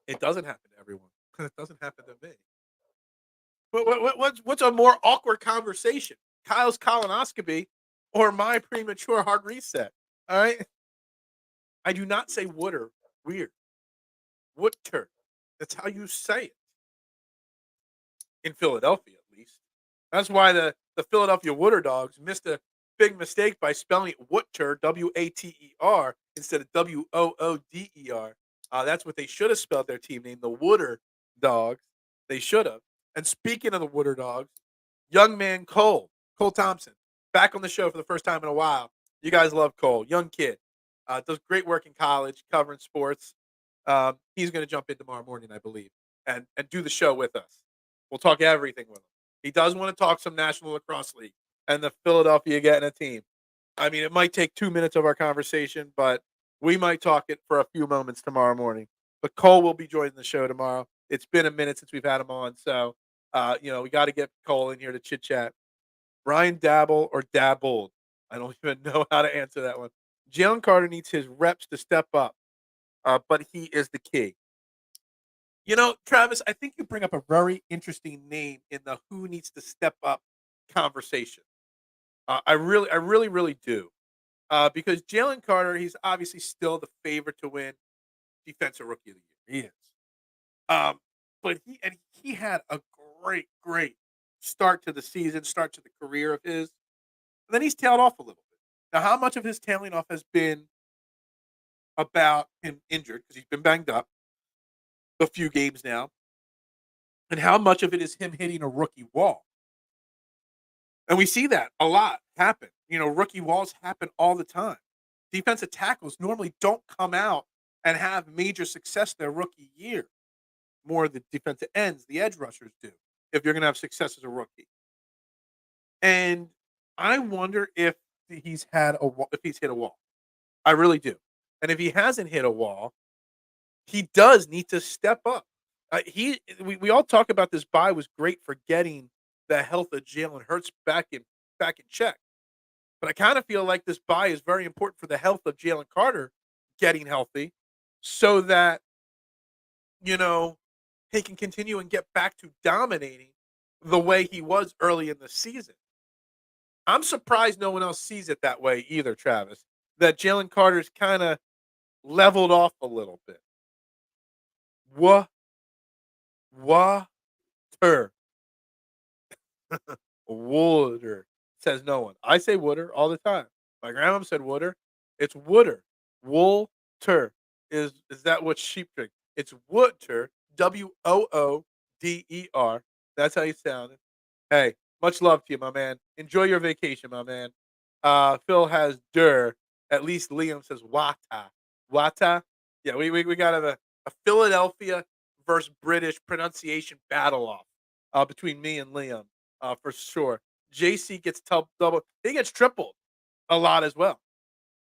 It doesn't happen to everyone. It doesn't happen to me. What's a more awkward conversation? Kyle's colonoscopy or my premature hard reset? All right. I do not say Wooder. Weird. Wooter. That's how you say it. In Philadelphia, at least. That's why the Philadelphia Wooder Dogs missed a big mistake by spelling it Wooter, Water, instead of Wooder. That's what they should have spelled their team name, the Wooder Dogs. They should have. And speaking of the Wooder Dogs, young man Cole Thompson, back on the show for the first time in a while. You guys love Cole, young kid. Does great work in college, covering sports. He's going to jump in tomorrow morning, I believe, and do the show with us. We'll talk everything with him. He does want to talk some National Lacrosse League and the Philadelphia getting a team. I mean, it might take 2 minutes of our conversation, but we might talk it for a few moments tomorrow morning. But Cole will be joining the show tomorrow. It's been a minute since we've had him on, so we got to get Cole in here to chit chat. Brian Dabble or Dabbled? I don't even know how to answer that one. Jalen Carter needs his reps to step up, but he is the key. Travis, I think you bring up a very interesting name in the who needs to step up conversation. I really do. Because Jalen Carter, he's obviously still the favorite to win Defensive Rookie of the Year. He is. But he had a great start to the season, start to the career of his. And then he's tailed off a little bit. Now, how much of his tailing off has been about him injured because he's been banged up a few games now, and how much of it is him hitting a rookie wall? And we see that a lot happen. Rookie walls happen all the time. Defensive tackles normally don't come out and have major success their rookie year. More the defensive ends, the edge rushers do, if you're going to have success as a rookie. And I wonder if he's hit a wall. I really do. And if he hasn't hit a wall, he does need to step up. We all talk about this bye was great for getting the health of Jalen Hurts back in check. But I kind of feel like this bye is very important for the health of Jalen Carter getting healthy so that, he can continue and get back to dominating the way he was early in the season. I'm surprised no one else sees it that way either, Travis, that Jalen Carter's kind of leveled off a little bit. Water. Wooder, says no one. I say Wooder all the time. My grandma said Wooder. It's Wooder. Woolter. Is that what sheep drink? It's Wooter. Wooder. That's how you sound it. Hey, much love to you, my man. Enjoy your vacation, my man. Phil has der. At least Liam says wata. Wata? Yeah, we got a Philadelphia versus British pronunciation battle off between me and Liam, for sure. JC gets double. He gets tripled a lot as well.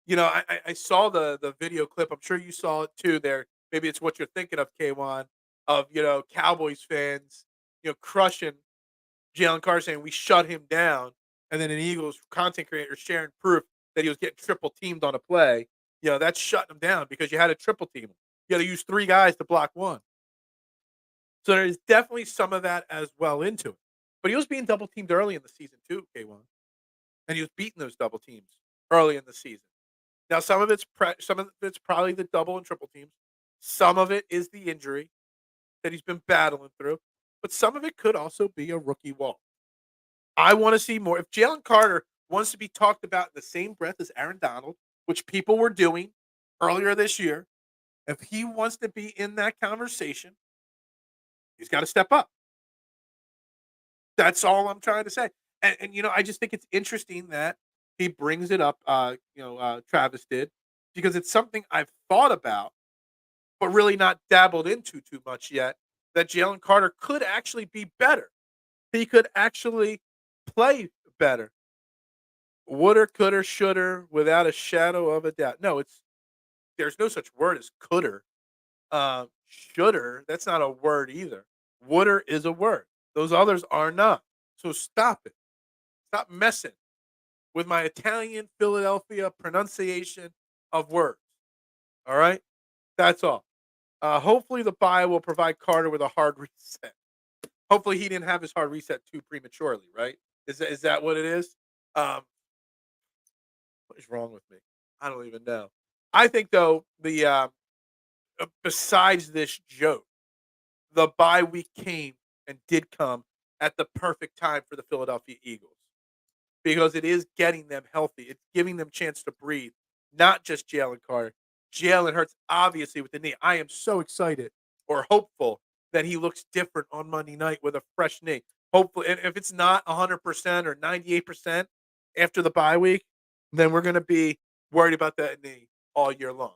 I saw the video clip. I'm sure you saw it too. There, maybe it's what you're thinking of, K1, of Cowboys fans, crushing Jalen Carter, saying we shut him down, and then an Eagles content creator sharing proof that he was getting triple teamed on a play. That's shutting him down because you had a triple team. You got to use 3 guys to block 1. So there's definitely some of that as well into it. But he was being double teamed early in the season too, K1. and he was beating those double teams early in the season. Now, some of it's probably the double and triple teams. Some of it is the injury that he's been battling through, but some of it could also be a rookie wall. I want to see more. If Jalen Carter wants to be talked about in the same breath as Aaron Donald, which people were doing earlier this year, if he wants to be in that conversation, he's got to step up. That's all I'm trying to say. And I just think it's interesting that he brings it up. Travis did because it's something I've thought about, but really not dabbled into too much yet. That Jalen Carter could actually be better. He could actually play better. Woulder, coulder, shoulder, without a shadow of a doubt. No, there's no such word as coulder. Shoulder, that's not a word either. Wooder is a word. Those others are not. So stop it. Stop messing with my Italian Philadelphia pronunciation of words. All right? That's all. Hopefully the buy will provide Carter with a hard reset. Hopefully he didn't have his hard reset too prematurely, right? Is that what it is? Um, what is wrong with me? I don't even know. I think though besides this joke, the bye week came and did come at the perfect time for the Philadelphia Eagles because it is getting them healthy. It's giving them chance to breathe. Not just Jalen Carter. Jalen Hurts, obviously, with the knee. I am so excited or hopeful that he looks different on Monday night with a fresh knee. Hopefully, and if it's not 100% or 98% after the bye week, then we're going to be worried about that knee all year long.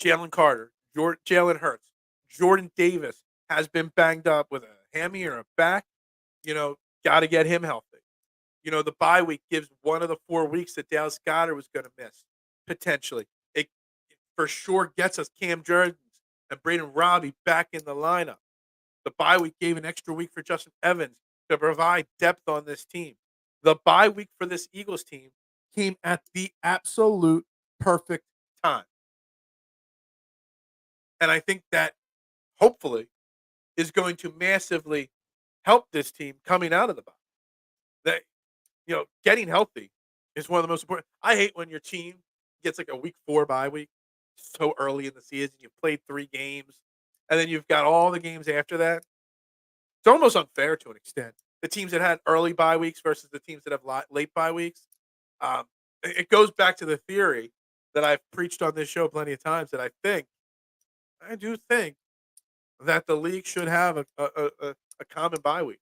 Jalen Carter, Jalen Hurts, Jordan Davis has been banged up with a hammy or a back. Got to get him healthy. The bye week gives one of the 4 weeks that Dallas Goedert was going to miss, potentially. It for sure gets us Cam Jurgens and Braden Robbie back in the lineup. The bye week gave an extra week for Justin Evans to provide depth on this team. The bye week for this Eagles team came at the absolute perfect time. And I think that hopefully is going to massively help this team coming out of the bye. That getting healthy is one of the most important. I hate when your team gets like a week 4 bye week so early in the season. You've played 3 games, and then you've got all the games after that. It's almost unfair to an extent. The teams that had early bye weeks versus the teams that have late bye weeks. It goes back to the theory that I've preached on this show plenty of times that I do think that the league should have a common bye week.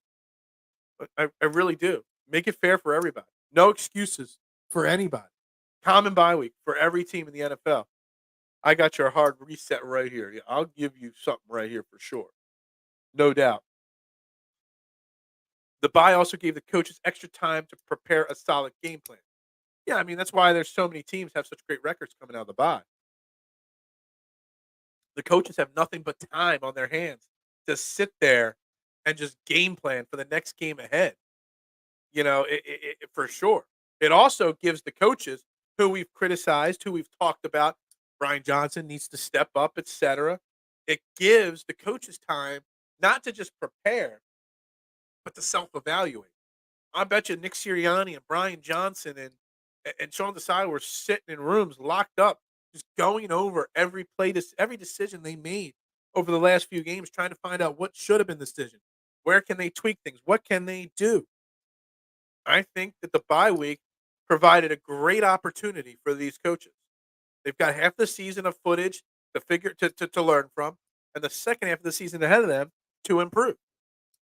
I really do. Make it fair for everybody. No excuses for anybody. Common bye week for every team in the NFL. I got your hard reset right here. Yeah, I'll give you something right here for sure. No doubt. The bye also gave the coaches extra time to prepare a solid game plan. Yeah, I mean, that's why there's so many teams have such great records coming out of the bye. The coaches have nothing but time on their hands to sit there and just game plan for the next game ahead. For sure. It also gives the coaches who we've criticized, who we've talked about, Brian Johnson needs to step up, etc. It gives the coaches time not to just prepare, but to self-evaluate. I bet you Nick Sirianni and Brian Johnson and Sean Desai were sitting in rooms locked up, just going over every play, every decision they made over the last few games, trying to find out what should have been the decision. Where can they tweak things? What can they do? I think that the bye week provided a great opportunity for these coaches. They've got half the season of footage to learn from, and the second half of the season ahead of them to improve.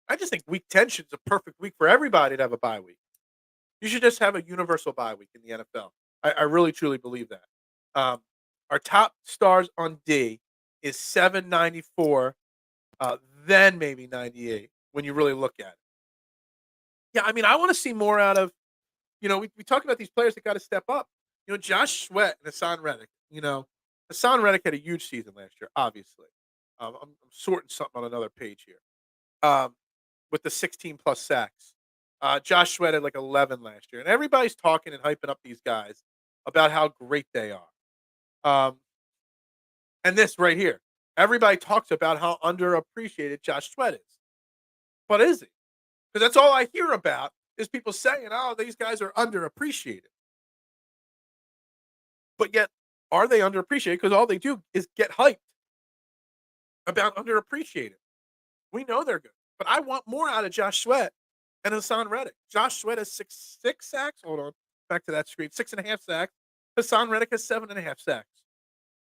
I just think week 10 should be a perfect week for everybody to have a bye week. You should just have a universal bye week in the NFL. I really truly believe that. Our top stars on D is 794, then maybe 98 when you really look at it. Yeah, I mean, I want to see more out of, we talk about these players that got to step up. Josh Sweat and Hassan Reddick. Hassan Reddick had a huge season last year, obviously. I'm sorting something on another page here. With the 16 plus sacks. Josh Sweat had like 11 last year. And everybody's talking and hyping up these guys about how great they are. And this right here. Everybody talks about how underappreciated Josh Sweat is. But is he? Because that's all I hear about is people saying, "Oh, these guys are underappreciated." But yet, are they underappreciated? Because all they do is get hyped about underappreciated. We know they're good, but I want more out of Josh Sweat and Hassan Reddick. Josh Sweat has six sacks. Hold on, back to that screen. 6.5 sacks. Hassan Reddick has 7.5 sacks.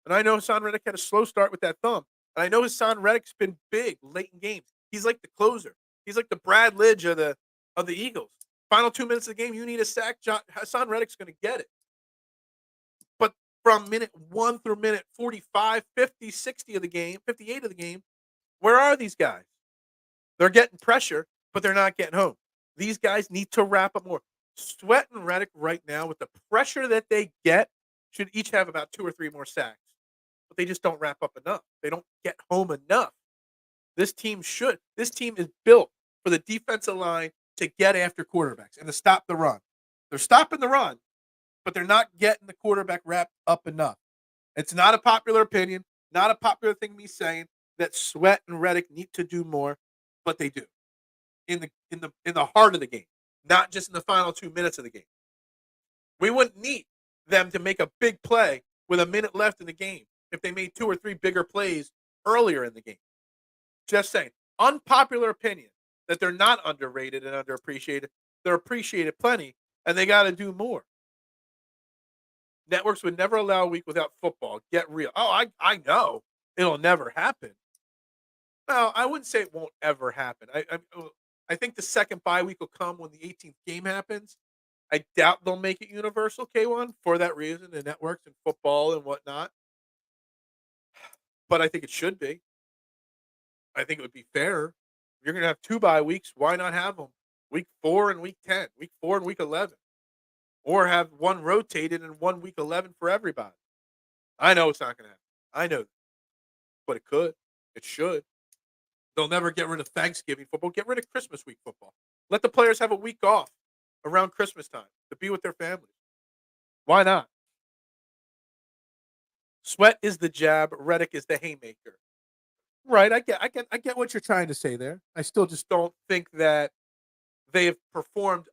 And I know Hassan Reddick had a slow start with that thumb. And I know Hassan Reddick's been big late in games. He's like the closer. He's like the Brad Lidge of the Eagles. Final 2 minutes of the game, you need a sack. Hassan Reddick's going to get it. But from minute 1 through minute 45, 50, 60 of the game, 58 of the game, where are these guys? They're getting pressure, but they're not getting home. These guys need to wrap up more. Sweat and Reddick right now, with the pressure that they get, should each have about 2 or 3 more sacks. But they just don't wrap up enough. They don't get home enough. This team should. This team is built for the defensive line to get after quarterbacks and to stop the run. They're stopping the run, but they're not getting the quarterback wrapped up enough. It's not a popular opinion, not a popular thing me saying that Sweat and Reddick need to do more, but they do in the heart of the game, not just in the final 2 minutes of the game. We wouldn't need them to make a big play with a minute left in the game if they made 2 or 3 bigger plays earlier in the game. Just saying. Unpopular opinion that they're not underrated and underappreciated. They're appreciated plenty, and they got to do more. Networks would never allow a week without football. Get real. Oh, I know. It'll never happen. Well, I wouldn't say it won't ever happen. I think the second bye week will come when the 18th game happens. I doubt they'll make it universal, K1, for that reason, the networks and football and whatnot. But I think it should be. I think it would be fair. If you're going to have 2 bye weeks, why not have them week 4 and week 10, week 4 and week 11, or have one rotated and 1 week 11 for everybody? I know it's not going to happen. I know, but it could. It should. They'll never get rid of Thanksgiving football. Get rid of Christmas week football. Let the players have a week off around Christmas time to be with their families. Why not? Sweat is the jab. Reddick is the haymaker. Right. I get what you're trying to say there. I still just don't think that they have performed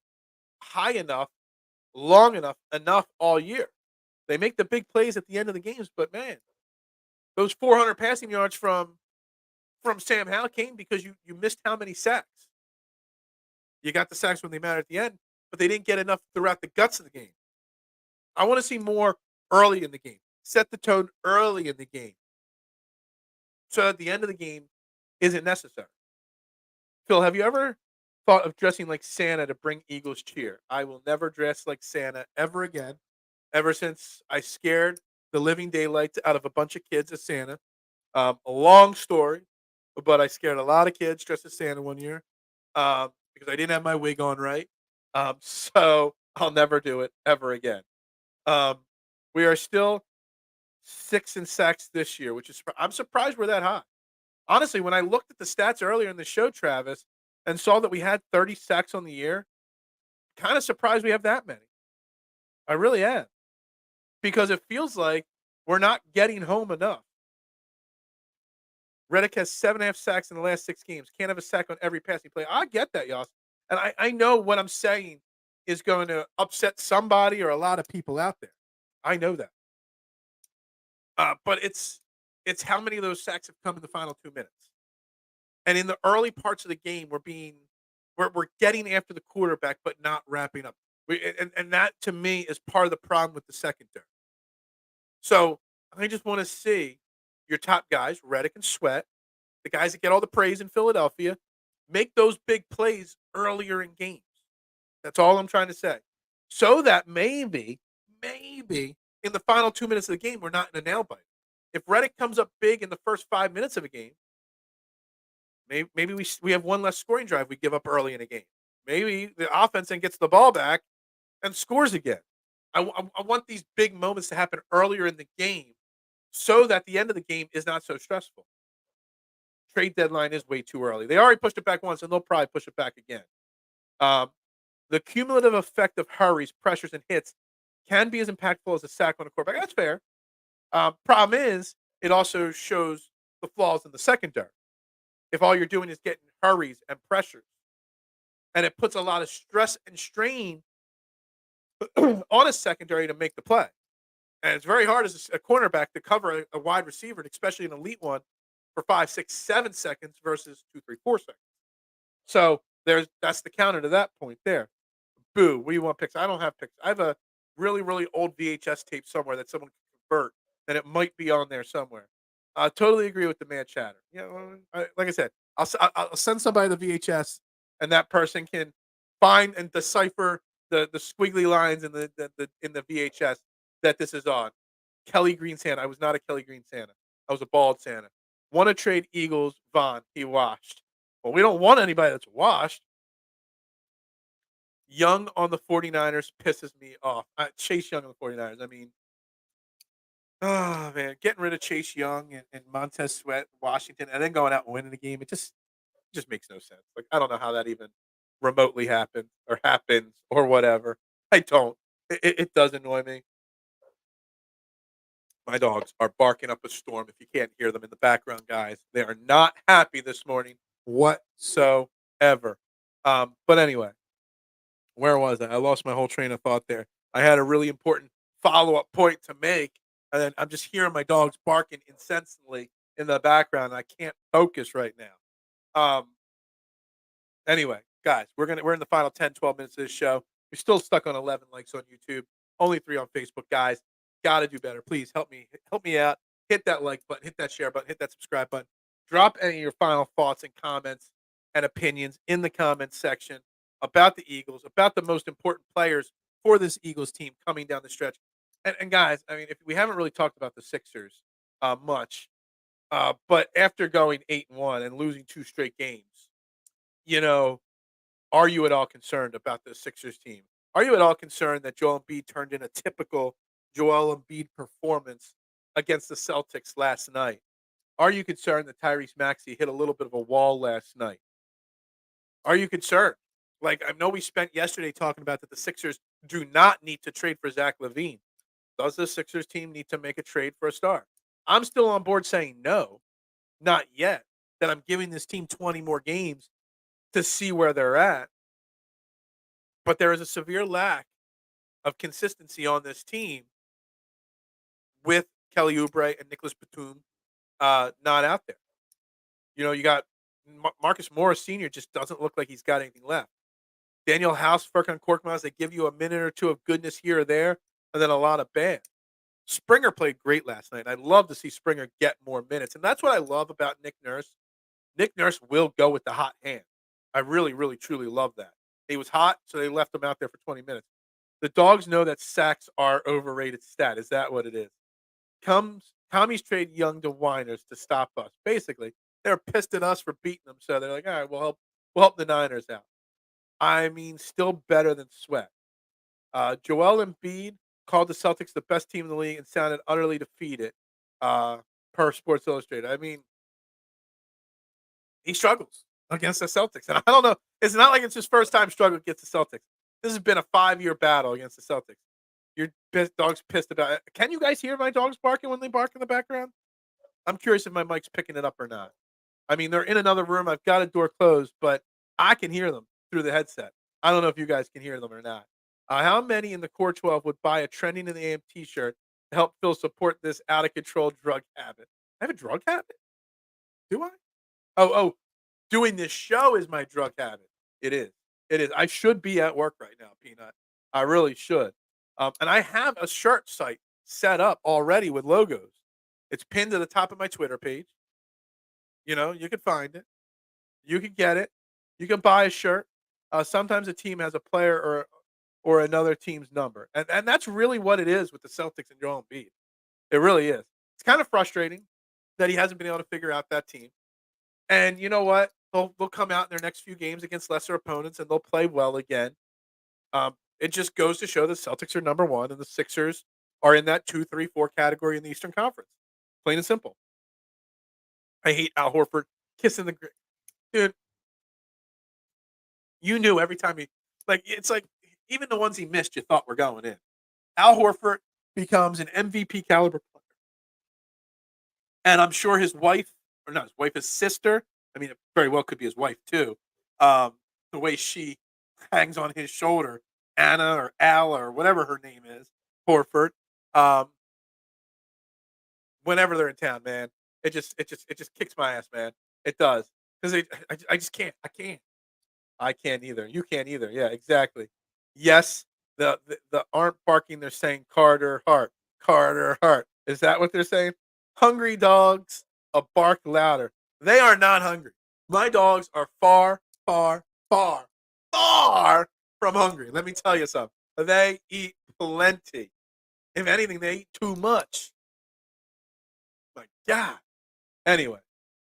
high enough, long enough all year. They make the big plays at the end of the games, but man, those 400 passing yards from Sam Howell came because you missed how many sacks? You got the sacks when they mattered at the end, but they didn't get enough throughout the guts of the game. I want to see more early in the game. Set the tone early in the game, so at the end of the game isn't necessary. Phil, have you ever thought of dressing like Santa to bring Eagles cheer? I will never dress like Santa ever again. Ever since I scared the living daylights out of a bunch of kids as Santa. A long story, but I scared a lot of kids dressed as Santa one year because I didn't have my wig on right. So I'll never do it ever again. Um, we are still 6 in sacks this year, which is I'm surprised we're that high. Honestly, when I looked at the stats earlier in the show, Travis, and saw that we had 30 sacks on the year, kind of surprised we have that many. I really am, because it feels like we're not getting home enough. Reddick has 7.5 sacks in the last 6 games. Can't have a sack on every passing play. I get that, Yoss. And I know what I'm saying is going to upset somebody or a lot of people out there. I know that. But it's how many of those sacks have come in the final 2 minutes. And in the early parts of the game, we're getting after the quarterback, but not wrapping up. And that to me is part of the problem with the secondary. So I just want to see your top guys, Reddick and Sweat, the guys that get all the praise in Philadelphia, make those big plays earlier in games. That's all I'm trying to say. So that maybe in the final 2 minutes of the game, we're not in a nail bite. If Reddick comes up big in the first 5 minutes of a game, maybe we have one less scoring drive we give up early in a game. Maybe the offense then gets the ball back and scores again. I want these big moments to happen earlier in the game so that the end of the game is not so stressful. Trade deadline is way too early. They already pushed it back once, and they'll probably push it back again. The cumulative effect of hurries, pressures, and hits can be as impactful as a sack on a quarterback. That's fair. Problem is, it also shows the flaws in the secondary. If all you're doing is getting hurries and pressures, and it puts a lot of stress and strain on a secondary to make the play. And it's very hard as a cornerback to cover a wide receiver, especially an elite one, for 5, 6, 7 seconds versus 2, 3, 4 seconds. So that's the counter to that point there. Boo, what do you want picks? I don't have picks. I have a really, really old VHS tape somewhere that someone can convert, and it might be on there somewhere. I totally agree with the man chatter. Like I said, I'll send somebody the VHS, and that person can find and decipher the squiggly lines in the VHS that this is on. Kelly Green Santa. I was not a Kelly Green Santa. I was a bald Santa. Want to trade Eagles? Vaughn. He washed. Well, we don't want anybody that's washed. Young on the 49ers pisses me off. Chase Young on the 49ers. I mean, oh man, getting rid of Chase Young and Montez Sweat, Washington, and then going out and winning the game, it just makes no sense. Like I don't know how that even remotely happened or happens or whatever. I don't. It does annoy me. My dogs are barking up a storm. If you can't hear them in the background, guys, they are not happy this morning whatsoever. But anyway, where was I? I lost my whole train of thought there. I had a really important follow-up point to make, and then I'm just hearing my dogs barking incessantly in the background. And I can't focus right now. Anyway, guys, we're in the final 10, 12 minutes of this show. We're still stuck on 11 likes on YouTube, only 3 on Facebook, guys. Got to do better. Please help me out. Hit that like button, hit that share button, hit that subscribe button. Drop any of your final thoughts and comments and opinions in the comments section about the Eagles, about the most important players for this Eagles team coming down the stretch. And guys, I mean, if we haven't really talked about the Sixers much, but after going 8-1 and losing 2 straight games, you know, are you at all concerned about the Sixers team? Are you at all concerned that Joel Embiid turned in a typical Joel Embiid performance against the Celtics last night? Are you concerned that Tyrese Maxey hit a little bit of a wall last night? Are you concerned? Like, I know we spent yesterday talking about that the Sixers do not need to trade for Zach LaVine. Does the Sixers team need to make a trade for a star? I'm still on board saying no, not yet. That I'm giving this team 20 more games to see where they're at. But there is a severe lack of consistency on this team with Kelly Oubre and Nicholas Batum not out there. You got Marcus Morris Sr. just doesn't look like he's got anything left. Daniel House, Furkan Korkmaz, they give you a minute or two of goodness here or there, and then a lot of bad. Springer played great last night. I'd love to see Springer get more minutes, and that's what I love about Nick Nurse. Nick Nurse will go with the hot hand. I really, really, truly love that. He was hot, so they left him out there for 20 minutes. The dogs know that sacks are overrated stat. Is that what it is? Commies trade Young to whiners to stop us. Basically, they're pissed at us for beating them, so they're like, all right, we'll help the Niners out. I mean, still better than Sweat. Joel Embiid called the Celtics the best team in the league and sounded utterly defeated, per Sports Illustrated. I mean, he struggles against the Celtics. And I don't know. It's not like it's his first time struggling against the Celtics. This has been a 5-year battle against the Celtics. Your dog's pissed about it. Can you guys hear my dogs barking when they bark in the background? I'm curious if my mic's picking it up or not. I mean, they're in another room. I've got a door closed, but I can hear them through the headset. I don't know if you guys can hear them or not. How many in the Core 12 would buy a Trending in the AM t-shirt to help Phil support this out of control drug habit? I have a drug habit? Do I? Oh, doing this show is my drug habit. It is. It is. I should be at work right now, Peanut. I really should. And I have a shirt site set up already with logos. It's pinned to the top of my Twitter page. You can find it. You can get it. You can buy a shirt. Sometimes a team has a player or another team's number, and that's really what it is with the Celtics and Joel Embiid. It really is. It's kind of frustrating that he hasn't been able to figure out that team. And you know what? They'll come out in their next few games against lesser opponents and they'll play well again. It just goes to show the Celtics are number one and the Sixers are in that 2, 3, 4 category in the Eastern Conference. Plain and simple. I hate Al Horford kissing the dude. You knew every time it's like even the ones he missed, you thought were going in. Al Horford becomes an MVP caliber player, and I'm sure his wife, or not his wife, his sister. I mean, it very well could be his wife too. The way she hangs on his shoulder, Anna or Al or whatever her name is, Horford. Um, whenever they're in town, man, it just kicks my ass, man. It does because I just can't. I can't either. You can't either. Yeah, exactly. Yes, the aren't barking. They're saying Carter Hart. Carter Hart. Is that what they're saying? Hungry dogs bark louder. They are not hungry. My dogs are far, far, far, far from hungry. Let me tell you something. They eat plenty. If anything, they eat too much. My God. Anyway,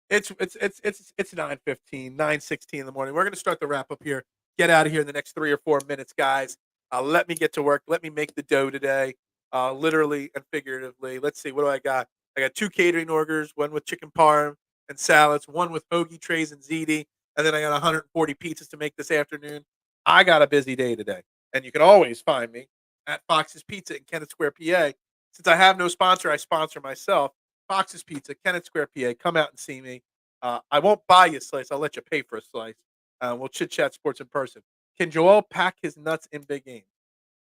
it's 9:15, 9:16 in the morning. We're gonna start the wrap up here. Get out of here in the next 3 or 4 minutes, guys. Let me get to work. Let me make the dough today, literally and figuratively. Let's see, what do I got? I got 2 catering orders, one with chicken parm and salads, one with hoagie trays and ziti, and then I got 140 pizzas to make this afternoon. I got a busy day today, and you can always find me at Fox's Pizza in Kennett Square, PA. Since I have no sponsor, I sponsor myself. Fox's Pizza, Kennett Square, PA. Come out and see me. I won't buy you a slice. I'll let you pay for a slice. We'll chit chat sports in person. Can Joel pack his nuts in big games?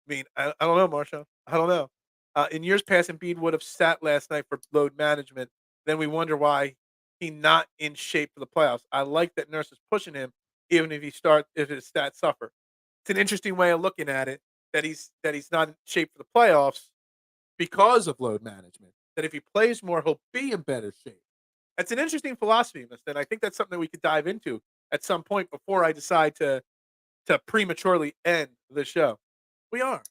I mean, I don't know, Marsha. I don't know. In years past, Embiid would have sat last night for load management. Then we wonder why he not in shape for the playoffs. I like that Nurse is pushing him, even if his stats suffer. It's an interesting way of looking at it that he's not in shape for the playoffs because of load management. That if he plays more, he'll be in better shape. That's an interesting philosophy, Mister. And I think that's something that we could dive into at some point before I decide to prematurely end the show. We are.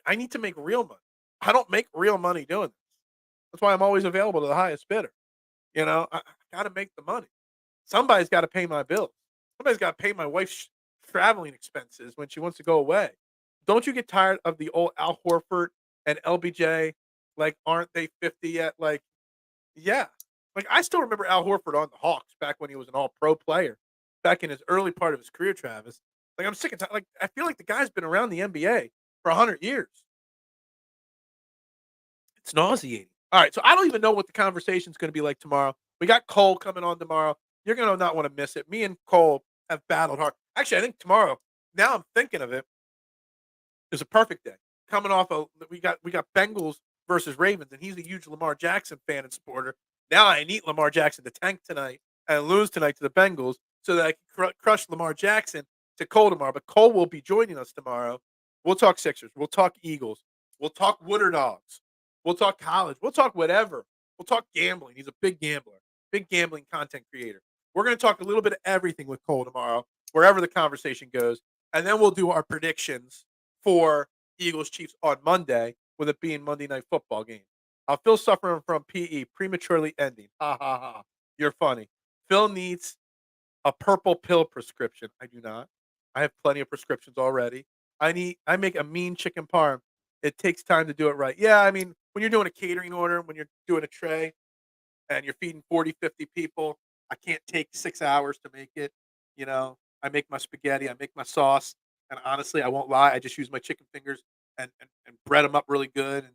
I need to make real money. I don't make real money doing this. That's why I'm always available to the highest bidder. I got to make the money. Somebody's got to pay my bills. Somebody's got to pay my wife's traveling expenses when she wants to go away. Don't you get tired of the old Al Horford and LBJ? Like, aren't they 50 yet? Like, yeah. Like, I still remember Al Horford on the Hawks back when he was an all-pro player, back in his early part of his career, Travis. Like, I'm sick and tired. Like, I feel like the guy's been around the NBA for 100 years. It's nauseating. All right, so I don't even know what the conversation's going to be like tomorrow. We got Cole coming on tomorrow. You're going to not want to miss it. Me and Cole have battled hard. Actually, I think tomorrow, now I'm thinking of it, is a perfect day. Coming off of we got Bengals versus Ravens, and he's a huge Lamar Jackson fan and supporter. Now I need Lamar Jackson to tank tonight and lose tonight to the Bengals so that I can crush Lamar Jackson to Cole tomorrow. But Cole will be joining us tomorrow. We'll talk Sixers. We'll talk Eagles. We'll talk Wooder Dogs. We'll talk college. We'll talk whatever. We'll talk gambling. He's a big gambler, big gambling content creator. We're going to talk a little bit of everything with Cole tomorrow, wherever the conversation goes. And then we'll do our predictions for Eagles Chiefs on Monday, with it being Monday Night Football game. Phil suffering from PE, prematurely ending. Ha ha ha. You're funny. Phil needs a purple pill prescription. I do not. I have plenty of prescriptions already. I make a mean chicken parm. It takes time to do it right. Yeah, I mean, when you're doing a catering order, when you're doing a tray and you're feeding 40, 50 people, I can't take 6 hours to make it. I make my spaghetti, I make my sauce, and honestly, I won't lie, I just use my chicken fingers and bread them up really good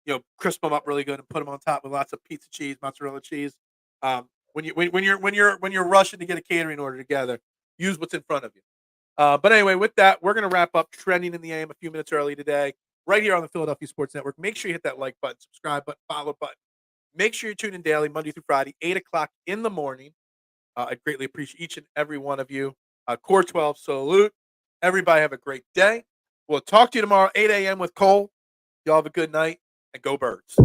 and crisp them up really good and put them on top with lots of pizza cheese, mozzarella cheese. When you're rushing to get a catering order together, use what's in front of you. But anyway, with that, we're gonna wrap up trending in the AM a few minutes early today, right here on the Philadelphia Sports Network. Make sure you hit that like button, subscribe button, follow button. Make sure you tune in daily, Monday through Friday, 8 o'clock in the morning. I greatly appreciate each and every one of you. Core 12 salute. Everybody have a great day. We'll talk to you tomorrow, 8 a.m. with Cole. Y'all have a good night, and go Birds.